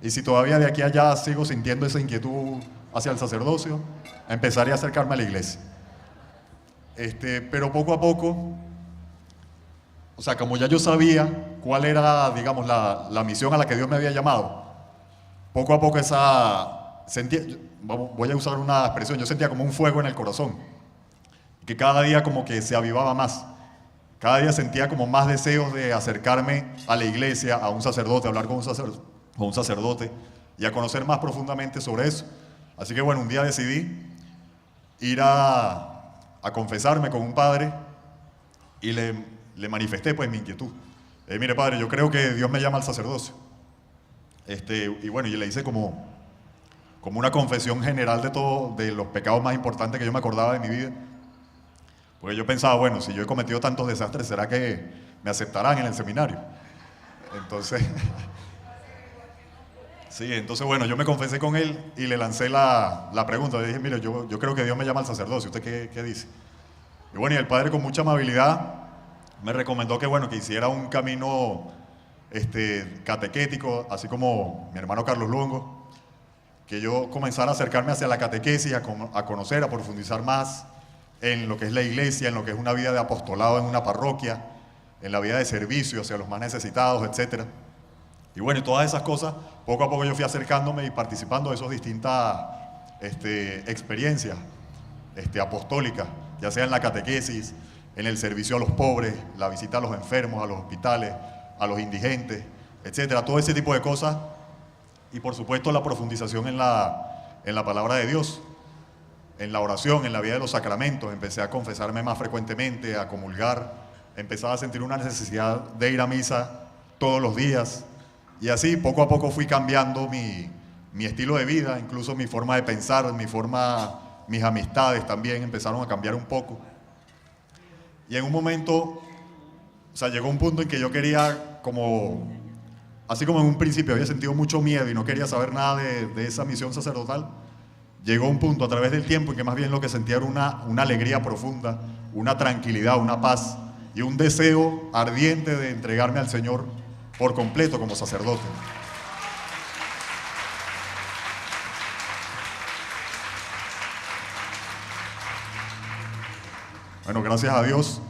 y si todavía de aquí a allá sigo sintiendo esa inquietud hacia el sacerdocio, empezaré a acercarme a la iglesia. Pero poco a poco, o sea, como ya yo sabía cuál era, digamos, la misión a la que Dios me había llamado, poco a poco voy a usar una expresión, yo sentía como un fuego en el corazón, que cada día como que se avivaba más. Cada día sentía como más deseos de acercarme a la iglesia, a un sacerdote, a hablar con un sacerdote y a conocer más profundamente sobre eso. Así que bueno, un día decidí ir a confesarme con un padre y le manifesté pues mi inquietud. Mire padre, yo creo que Dios me llama al sacerdocio. Y bueno, y le hice como una confesión general de todo, de los pecados más importantes que yo me acordaba de mi vida. Porque yo pensaba, bueno, si yo he cometido tantos desastres, ¿será que me aceptarán en el seminario? Entonces, sí, entonces bueno, yo me confesé con él y le lancé la pregunta. Le dije, mire, yo creo que Dios me llama al sacerdocio. ¿Usted qué dice? Y bueno, y el padre con mucha amabilidad me recomendó que bueno, que hiciera un camino catequético, así como mi hermano Carlos Luongo, que yo comenzara a acercarme hacia la catequesis, a conocer, a profundizar más en lo que es la iglesia, en lo que es una vida de apostolado en una parroquia, en la vida de servicio hacia los más necesitados, etc. Y bueno, y todas esas cosas, poco a poco yo fui acercándome y participando de esas distintas experiencias apostólicas, ya sea en la catequesis, en el servicio a los pobres, la visita a los enfermos, a los hospitales, a los indigentes, etcétera, todo ese tipo de cosas. Y por supuesto la profundización en la palabra de Dios, en la oración, en la vida de los sacramentos. Empecé a confesarme más frecuentemente, a comulgar, empezaba a sentir una necesidad de ir a misa todos los días, y así poco a poco fui cambiando mi estilo de vida, incluso mi forma de pensar, mis amistades también empezaron a cambiar un poco. Y en un momento, o sea, llegó un punto en que yo quería así como en un principio había sentido mucho miedo y no quería saber nada de esa misión sacerdotal, llegó un punto a través del tiempo en que más bien lo que sentía era una alegría profunda, una tranquilidad, una paz y un deseo ardiente de entregarme al Señor por completo como sacerdote. Bueno, gracias a Dios,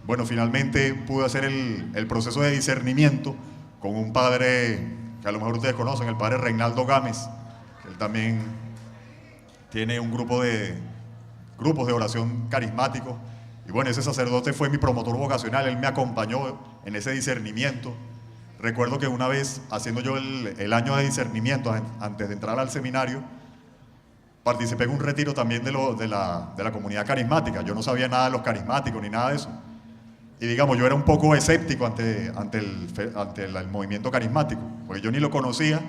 bueno, finalmente pude hacer el proceso de discernimiento con un padre que a lo mejor ustedes conocen, el padre Reinaldo Gámez. Él también tiene un grupos de oración carismáticos. Y bueno, ese sacerdote fue mi promotor vocacional, él me acompañó en ese discernimiento. Recuerdo que una vez, haciendo yo el año de discernimiento, antes de entrar al seminario, participé en un retiro también de la comunidad carismática. Yo no sabía nada de los carismáticos ni nada de eso. Y digamos, yo era un poco escéptico ante el movimiento carismático, porque yo ni lo conocía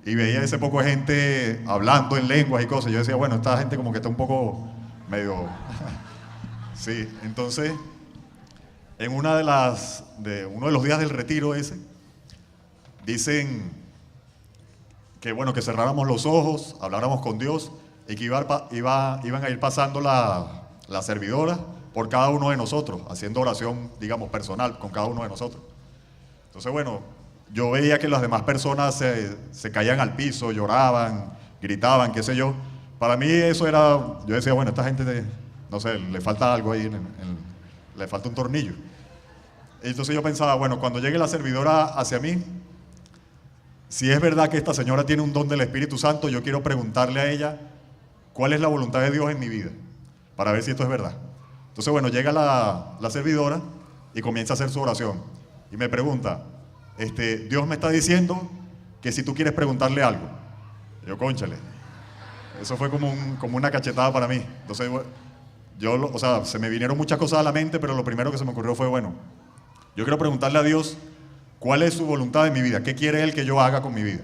y veía ese poco de gente hablando en lenguas y cosas. Yo decía, bueno, esta gente como que está un poco medio... Sí, entonces, en uno de los días del retiro ese, dicen que bueno, que cerráramos los ojos, habláramos con Dios y que iban a ir pasando la servidora por cada uno de nosotros, haciendo oración, digamos, personal con cada uno de nosotros. Entonces, bueno, yo veía que las demás personas se caían al piso, lloraban, gritaban, qué sé yo. Para mí eso era, yo decía, bueno, esta gente, no sé, le falta algo ahí, le falta un tornillo. Entonces yo pensaba, bueno, cuando llegue la servidora hacia mí, si es verdad que esta señora tiene un don del Espíritu Santo, yo quiero preguntarle a ella cuál es la voluntad de Dios en mi vida, para ver si esto es verdad. Entonces, bueno, llega la servidora y comienza a hacer su oración. Y me pregunta, Dios me está diciendo que si tú quieres preguntarle algo. Y yo, cónchale. Eso fue como una cachetada para mí. Entonces, o sea, se me vinieron muchas cosas a la mente, pero lo primero que se me ocurrió fue, bueno, yo quiero preguntarle a Dios cuál es su voluntad en mi vida, qué quiere Él que yo haga con mi vida.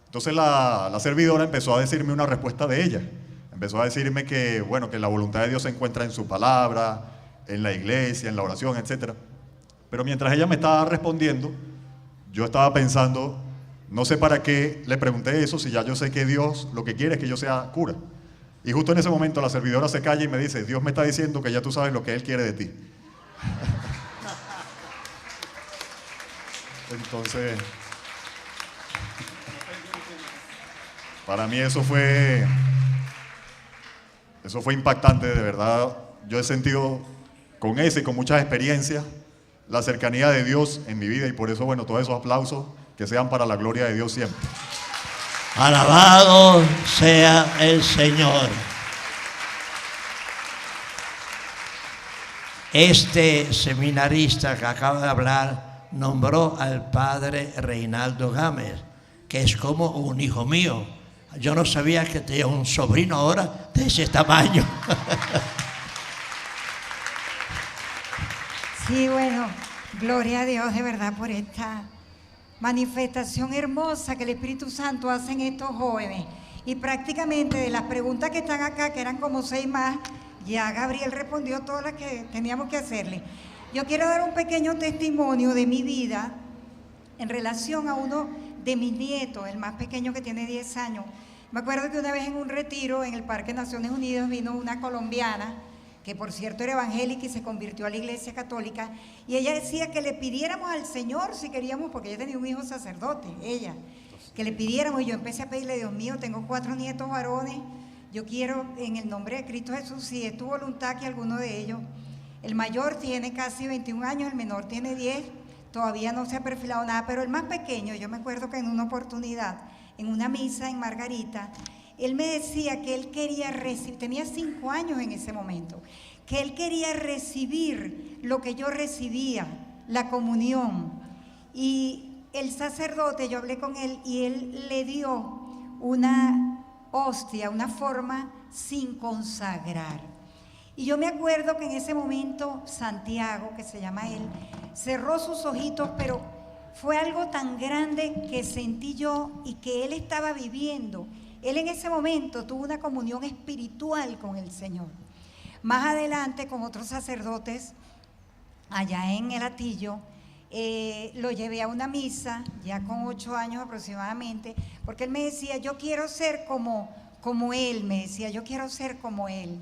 Entonces la servidora empezó a decirme una respuesta de ella. Empezó a decirme que, bueno, que la voluntad de Dios se encuentra en su palabra, en la iglesia, en la oración, etc. Pero mientras ella me estaba respondiendo, yo estaba pensando, no sé para qué le pregunté eso, si ya yo sé que Dios lo que quiere es que yo sea cura. Y justo en ese momento la servidora se calla y me dice, Dios me está diciendo que ya tú sabes lo que Él quiere de ti. Entonces, para mí eso fue impactante, de verdad. Yo he sentido con ese y con muchas experiencias la cercanía de Dios en mi vida, y por eso, bueno, todos esos aplausos que sean para la gloria de Dios siempre. Alabado sea el Señor. Este seminarista que acaba de hablar nombró al padre Reinaldo Gámez, que es como un hijo mío. Yo no sabía que tenía un sobrino ahora de ese tamaño. Sí, bueno, gloria a Dios de verdad por esta manifestación hermosa que el Espíritu Santo hace en estos jóvenes. Y prácticamente de las preguntas que están acá, que eran como 6 más, ya Gabriel respondió todas las que teníamos que hacerle. Yo quiero dar un pequeño testimonio de mi vida en relación a uno de mis nietos, el más pequeño que tiene 10 años. Me acuerdo que una vez en un retiro en el Parque Naciones Unidas vino una colombiana, que por cierto era evangélica y se convirtió a la Iglesia Católica, y ella decía que le pidiéramos al Señor si queríamos, porque ella tenía un hijo sacerdote, ella, que le pidiéramos, y yo empecé a pedirle, Dios mío, tengo 4 nietos varones, yo quiero en el nombre de Cristo Jesús, si es tu voluntad, que alguno de ellos, el mayor tiene casi 21 años, el menor tiene 10, todavía no se ha perfilado nada, pero el más pequeño, yo me acuerdo que en una oportunidad, en una misa en Margarita, él me decía que él quería recibir, tenía 5 años en ese momento, que él quería recibir lo que yo recibía, la comunión. Y el sacerdote, yo hablé con él y él le dio una hostia, una forma sin consagrar. Y yo me acuerdo que en ese momento Santiago, que se llama él, cerró sus ojitos, pero fue algo tan grande que sentí yo y que él estaba viviendo. Él en ese momento tuvo una comunión espiritual con el Señor. Más adelante, con otros sacerdotes, allá en El Hatillo, lo llevé a una misa, ya con 8 años aproximadamente, porque él me decía, yo quiero ser como él, me decía, yo quiero ser como él.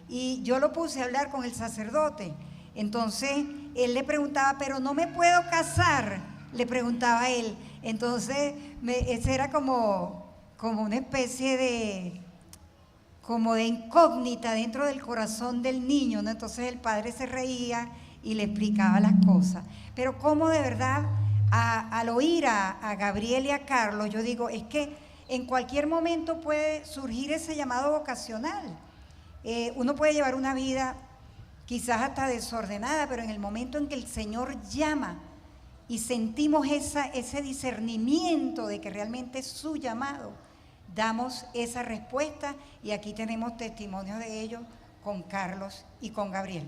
Y yo lo puse a hablar con el sacerdote. Entonces, él le preguntaba, pero no me puedo casar, le preguntaba a él. Entonces, ese era como una especie de incógnita dentro del corazón del niño, ¿no? Entonces el padre se reía y le explicaba las cosas. Pero como de verdad, al oír a Gabriel y a Carlos, yo digo, es que en cualquier momento puede surgir ese llamado vocacional. Uno puede llevar una vida quizás hasta desordenada, pero en el momento en que el Señor llama y sentimos ese discernimiento de que realmente es su llamado, damos esa respuesta, y aquí tenemos testimonios de ellos con Carlos y con Gabriel.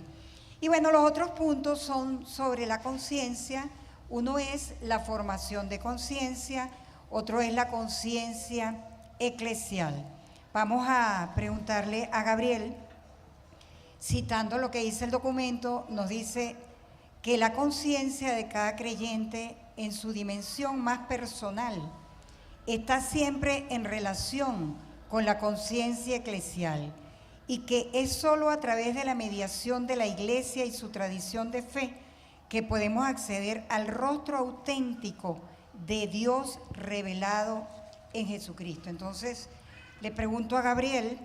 Y bueno, los otros puntos son sobre la conciencia. Uno es la formación de conciencia, otro es la conciencia eclesial. Vamos a preguntarle a Gabriel, citando lo que dice el documento, nos dice que la conciencia de cada creyente en su dimensión más personal está siempre en relación con la conciencia eclesial, y que es solo a través de la mediación de la Iglesia y su tradición de fe que podemos acceder al rostro auténtico de Dios revelado en Jesucristo. Entonces, le pregunto a Gabriel,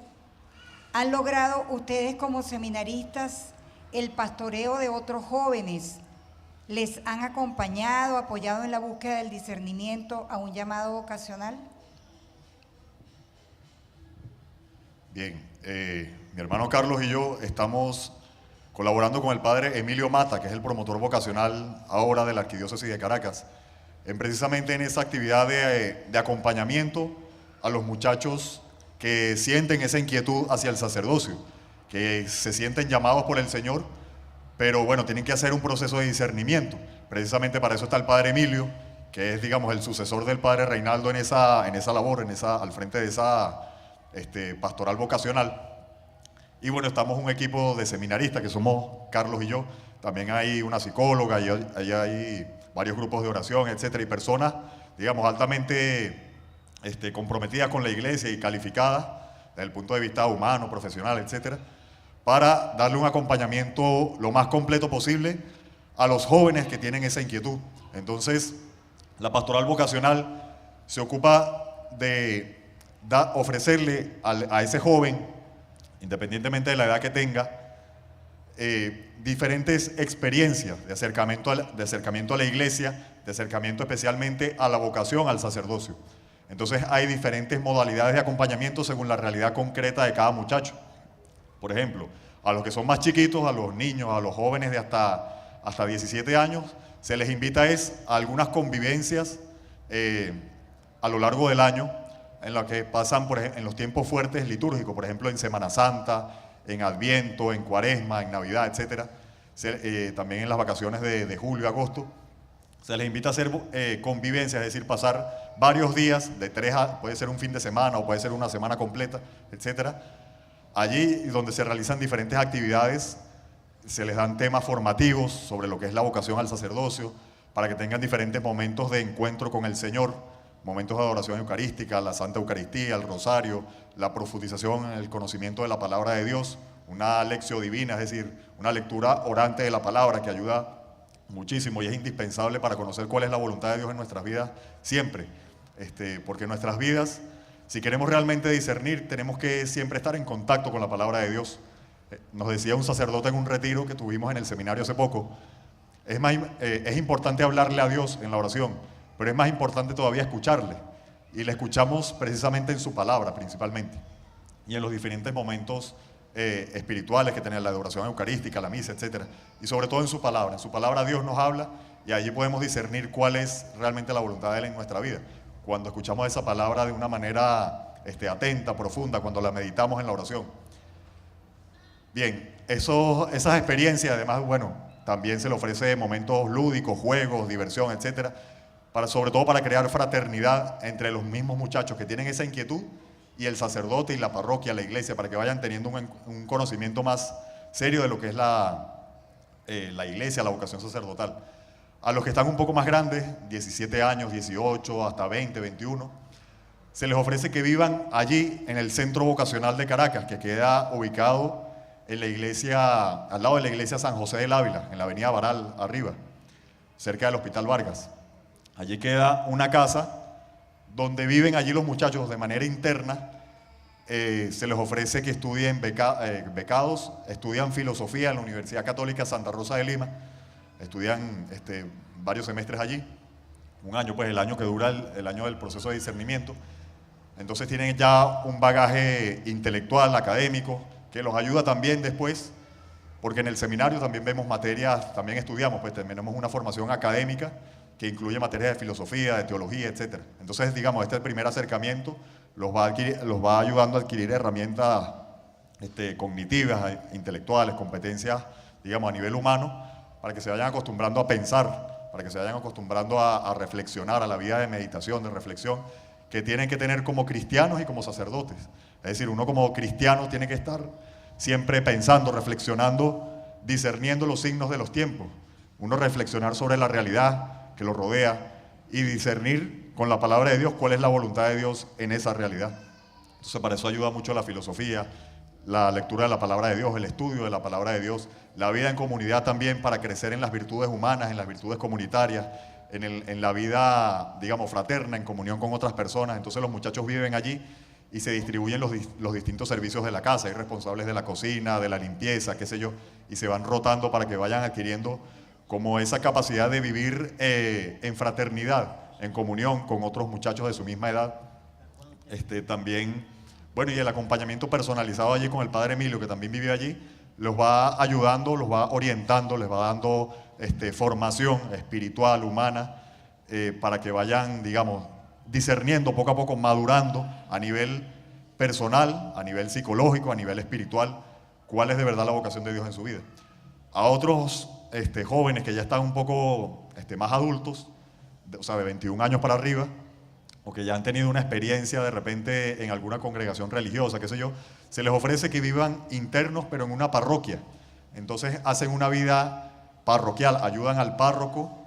¿han logrado ustedes como seminaristas el pastoreo de otros jóvenes? ¿Les han acompañado, apoyado en la búsqueda del discernimiento a un llamado vocacional? Bien, mi hermano Carlos y yo estamos colaborando con el padre Emilio Mata, que es el promotor vocacional ahora de la Arquidiócesis de Caracas, precisamente en esa actividad de acompañamiento a los muchachos que sienten esa inquietud hacia el sacerdocio, que se sienten llamados por el Señor, pero bueno, tienen que hacer un proceso de discernimiento. Precisamente para eso está el padre Emilio, que es, digamos, el sucesor del padre Reinaldo en esa labor, al frente de esa pastoral vocacional. Y bueno, estamos un equipo de seminaristas que somos Carlos y yo. También hay una psicóloga y hay varios grupos de oración, etcétera, y personas, digamos, altamente comprometidas con la iglesia y calificadas desde el punto de vista humano, profesional, etcétera, para darle un acompañamiento lo más completo posible a los jóvenes que tienen esa inquietud. Entonces, la pastoral vocacional se ocupa de ofrecerle a ese joven, independientemente de la edad que tenga, diferentes experiencias de acercamiento a la iglesia, de acercamiento especialmente a la vocación, al sacerdocio. Entonces hay diferentes modalidades de acompañamiento según la realidad concreta de cada muchacho. Por ejemplo, a los que son más chiquitos, a los niños, a los jóvenes de hasta 17 años, se les invita a algunas convivencias a lo largo del año, en las que pasan en los tiempos fuertes litúrgicos, por ejemplo en Semana Santa, en Adviento, en Cuaresma, en Navidad, etc. también en las vacaciones de julio y agosto. Se les invita a hacer convivencias, es decir, pasar varios días, puede ser un fin de semana o puede ser una semana completa, etcétera. Allí donde se realizan diferentes actividades, se les dan temas formativos sobre lo que es la vocación al sacerdocio, para que tengan diferentes momentos de encuentro con el Señor, momentos de adoración eucarística, la Santa Eucaristía, el Rosario, la profundización en el conocimiento de la palabra de Dios, una lección divina, es decir, una lectura orante de la palabra que ayuda muchísimo y es indispensable para conocer cuál es la voluntad de Dios en nuestras vidas siempre, porque en nuestras vidas, si queremos realmente discernir, tenemos que siempre estar en contacto con la palabra de Dios. Nos decía un sacerdote en un retiro que tuvimos en el seminario hace poco, es importante hablarle a Dios en la oración, pero es más importante todavía escucharle, y le escuchamos precisamente en su palabra principalmente, y en los diferentes momentos espirituales que tiene la adoración eucarística, la misa, etc. Y sobre todo en su palabra Dios nos habla y allí podemos discernir cuál es realmente la voluntad de Él en nuestra vida. Cuando escuchamos esa palabra de una manera atenta, profunda, cuando la meditamos en la oración. Bien, esas experiencias además, bueno, también se le ofrece momentos lúdicos, juegos, diversión, etc. Sobre todo para crear fraternidad entre los mismos muchachos que tienen esa inquietud y el sacerdote y la parroquia, la iglesia, para que vayan teniendo un conocimiento más serio de lo que es la iglesia, la vocación sacerdotal. A los que están un poco más grandes, 17 años, 18, hasta 20, 21, se les ofrece que vivan allí en el centro vocacional de Caracas, que queda ubicado en la iglesia, al lado de la iglesia San José del Ávila, en la avenida Baral, arriba, cerca del Hospital Vargas. Allí queda una casa donde viven allí los muchachos de manera interna. Se les ofrece que estudien becados, estudian filosofía en la Universidad Católica Santa Rosa de Lima, estudian varios semestres allí, un año, pues el año que dura el año del proceso de discernimiento. Entonces tienen ya un bagaje intelectual, académico, que los ayuda también después, porque en el seminario también vemos materias, también estudiamos, pues tenemos una formación académica que incluye materias de filosofía, de teología, etc. Entonces, digamos, este primer acercamiento los va ayudando a adquirir herramientas cognitivas, intelectuales, competencias, digamos, a nivel humano, para que se vayan acostumbrando a pensar, para que se vayan acostumbrando a reflexionar, a la vida de meditación, de reflexión, que tienen que tener como cristianos y como sacerdotes. Es decir, uno como cristiano tiene que estar siempre pensando, reflexionando, discerniendo los signos de los tiempos. Uno reflexionar sobre la realidad que lo rodea y discernir con la palabra de Dios cuál es la voluntad de Dios en esa realidad. Entonces para eso ayuda mucho la filosofía, la lectura de la palabra de Dios, el estudio de la palabra de Dios, la vida en comunidad también para crecer en las virtudes humanas, en las virtudes comunitarias, en la vida, digamos, fraterna, en comunión con otras personas. Entonces los muchachos viven allí y se distribuyen los distintos servicios de la casa. Hay responsables de la cocina, de la limpieza, qué sé yo, y se van rotando para que vayan adquiriendo como esa capacidad de vivir en fraternidad, en comunión con otros muchachos de su misma edad. También, bueno, y el acompañamiento personalizado allí con el padre Emilio, que también vive allí, los va ayudando, los va orientando, les va dando formación espiritual, humana, para que vayan, digamos, discerniendo poco a poco, madurando a nivel personal, a nivel psicológico, a nivel espiritual, cuál es de verdad la vocación de Dios en su vida. A otros jóvenes que ya están un poco más adultos, o sea, de 21 años para arriba, o que ya han tenido una experiencia de repente en alguna congregación religiosa, qué sé yo, se les ofrece que vivan internos pero en una parroquia. Entonces hacen una vida parroquial, ayudan al párroco.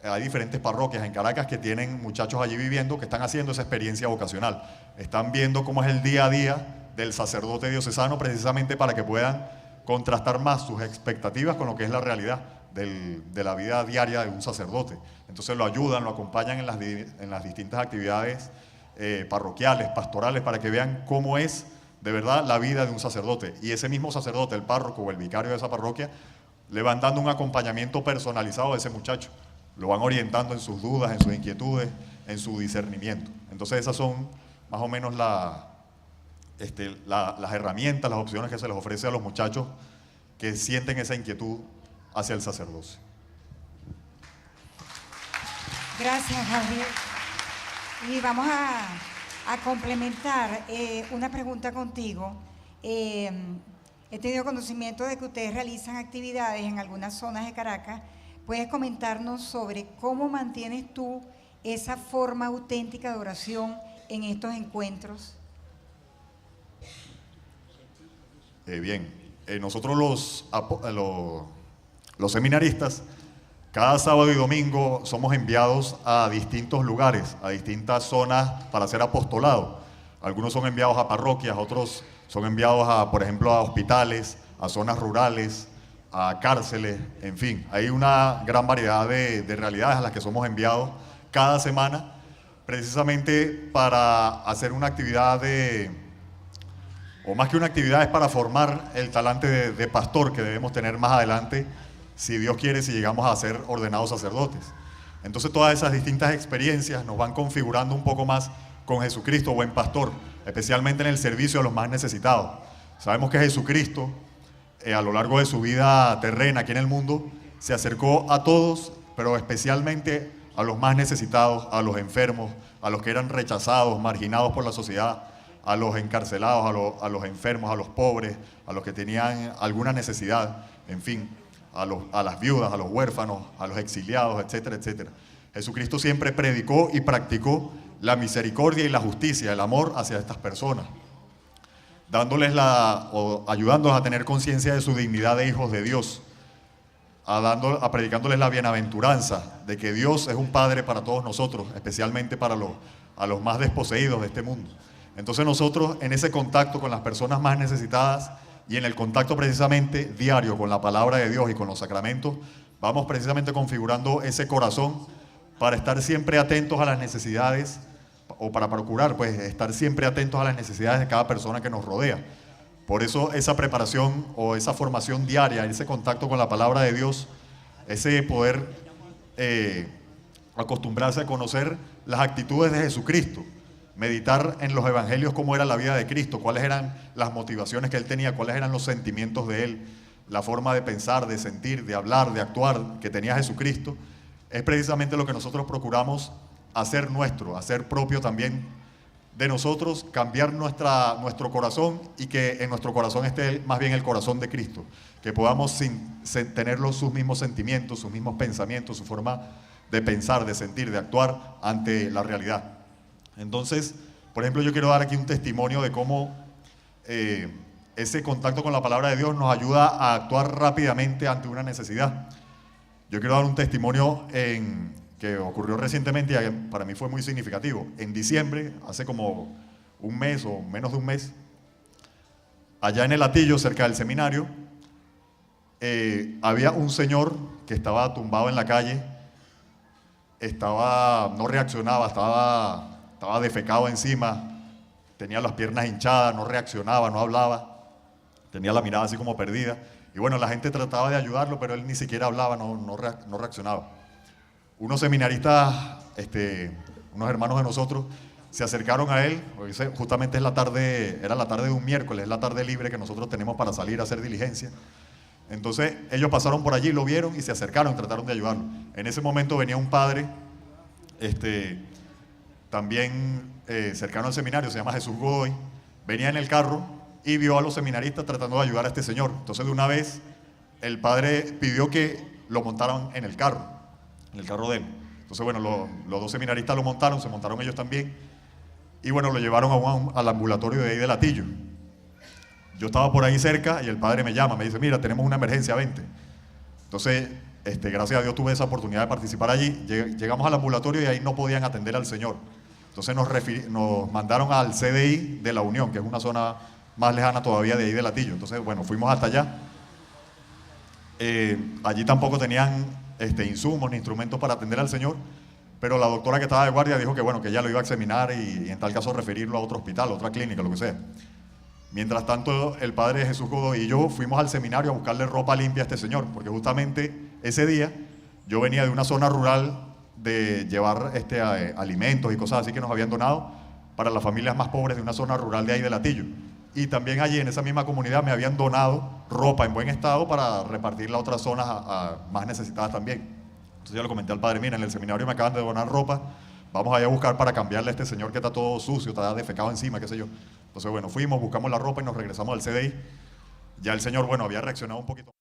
Hay diferentes parroquias en Caracas que tienen muchachos allí viviendo, que están haciendo esa experiencia vocacional. Están viendo cómo es el día a día del sacerdote diocesano, precisamente para que puedan contrastar más sus expectativas con lo que es la realidad de la vida diaria de un sacerdote. Entonces lo ayudan, lo acompañan en las distintas actividades parroquiales, pastorales, para que vean cómo es de verdad la vida de un sacerdote. Y ese mismo sacerdote, el párroco o el vicario de esa parroquia, le van dando un acompañamiento personalizado a ese muchacho. Lo van orientando en sus dudas, en sus inquietudes, en su discernimiento. Entonces esas son más o menos las herramientas, las opciones que se les ofrece a los muchachos que sienten esa inquietud hacia el sacerdocio. Gracias, Gabriel. Y vamos a complementar una pregunta contigo. He tenido conocimiento de que ustedes realizan actividades en algunas zonas de Caracas. ¿Puedes comentarnos sobre cómo mantienes tú esa forma auténtica de oración en estos encuentros? Bien, nosotros los seminaristas, cada sábado y domingo somos enviados a distintos lugares, a distintas zonas para hacer apostolado. Algunos son enviados a parroquias, otros son enviados por ejemplo, a hospitales, a zonas rurales, a cárceles, en fin. Hay una gran variedad de realidades a las que somos enviados cada semana, precisamente para hacer una actividad o más que una actividad, es para formar el talante de pastor que debemos tener más adelante, si Dios quiere, si llegamos a ser ordenados sacerdotes. Entonces todas esas distintas experiencias nos van configurando un poco más con Jesucristo, buen pastor, especialmente en el servicio a los más necesitados. Sabemos que Jesucristo, a lo largo de su vida terrena aquí en el mundo, se acercó a todos, pero especialmente a los más necesitados, a los enfermos, a los que eran rechazados, marginados por la sociedad, a los encarcelados, a los enfermos, a los pobres, a los que tenían alguna necesidad, en fin, a las viudas, a los huérfanos, a los exiliados, etcétera, etcétera. Jesucristo siempre predicó y practicó la misericordia y la justicia, el amor hacia estas personas, ayudándolos a tener conciencia de su dignidad de hijos de Dios, predicándoles la bienaventuranza de que Dios es un Padre para todos nosotros, especialmente para los más desposeídos de este mundo. Entonces nosotros, en ese contacto con las personas más necesitadas y en el contacto precisamente diario con la palabra de Dios y con los sacramentos, vamos precisamente configurando ese corazón para estar siempre atentos a las necesidades, o para procurar pues estar siempre atentos a las necesidades de cada persona que nos rodea. Por eso esa preparación o esa formación diaria, ese contacto con la palabra de Dios, ese poder acostumbrarse a conocer las actitudes de Jesucristo, meditar en los evangelios cómo era la vida de Cristo, cuáles eran las motivaciones que Él tenía, cuáles eran los sentimientos de Él, la forma de pensar, de sentir, de hablar, de actuar que tenía Jesucristo, es precisamente lo que nosotros procuramos hacer nuestro, hacer propio también de nosotros, cambiar nuestro corazón y que en nuestro corazón esté más bien el corazón de Cristo, que podamos tener sus mismos sentimientos, sus mismos pensamientos, su forma de pensar, de sentir, de actuar ante la realidad. Entonces, por ejemplo, yo quiero dar aquí un testimonio de cómo ese contacto con la palabra de Dios nos ayuda a actuar rápidamente ante una necesidad. Yo quiero dar un testimonio que ocurrió recientemente y para mí fue muy significativo. En diciembre, hace como un mes o menos de un mes, allá en El Hatillo, cerca del seminario, había un señor que estaba tumbado en la calle, no reaccionaba, estaba defecado encima, tenía las piernas hinchadas, no reaccionaba, no hablaba, tenía la mirada así como perdida. Y bueno, la gente trataba de ayudarlo, pero él ni siquiera hablaba, no reaccionaba. Unos seminaristas, unos hermanos de nosotros, se acercaron a él, justamente era la tarde de un miércoles, es la tarde libre que nosotros tenemos para salir a hacer diligencia. Entonces ellos pasaron por allí, lo vieron y se acercaron, trataron de ayudarlo. En ese momento venía un padre, también cercano al seminario, se llama Jesús Godoy, venía en el carro y vio a los seminaristas tratando de ayudar a este señor. Entonces de una vez el padre pidió que lo montaran en el carro de él. Entonces bueno, los dos seminaristas lo montaron, se montaron ellos también y bueno, lo llevaron al ambulatorio de ahí del Hatillo. Yo estaba por ahí cerca y el padre me llama, me dice, mira, tenemos una emergencia, vente. Entonces, gracias a Dios tuve esa oportunidad de participar allí. Llegamos al ambulatorio y ahí no podían atender al señor. Entonces nos mandaron al CDI de La Unión, que es una zona más lejana todavía de ahí del Hatillo. Entonces, bueno, fuimos hasta allá. Allí tampoco tenían insumos ni instrumentos para atender al señor, pero la doctora que estaba de guardia dijo que bueno, que ella lo iba a examinar y en tal caso referirlo a otro hospital, a otra clínica, lo que sea. Mientras tanto, el padre Jesús Godoy y yo fuimos al seminario a buscarle ropa limpia a este señor, porque justamente ese día yo venía de una zona rural de llevar alimentos y cosas así que nos habían donado para las familias más pobres de una zona rural de ahí del Hatillo. Y también allí en esa misma comunidad me habían donado ropa en buen estado para repartirla a otras zonas más necesitadas también. Entonces yo le comenté al padre, mira, en el seminario me acaban de donar ropa, vamos allá a buscar para cambiarle a este señor que está todo sucio, está defecado encima, qué sé yo. Entonces bueno, fuimos, buscamos la ropa y nos regresamos al CDI. ya el Señor, bueno, había reaccionado un poquito.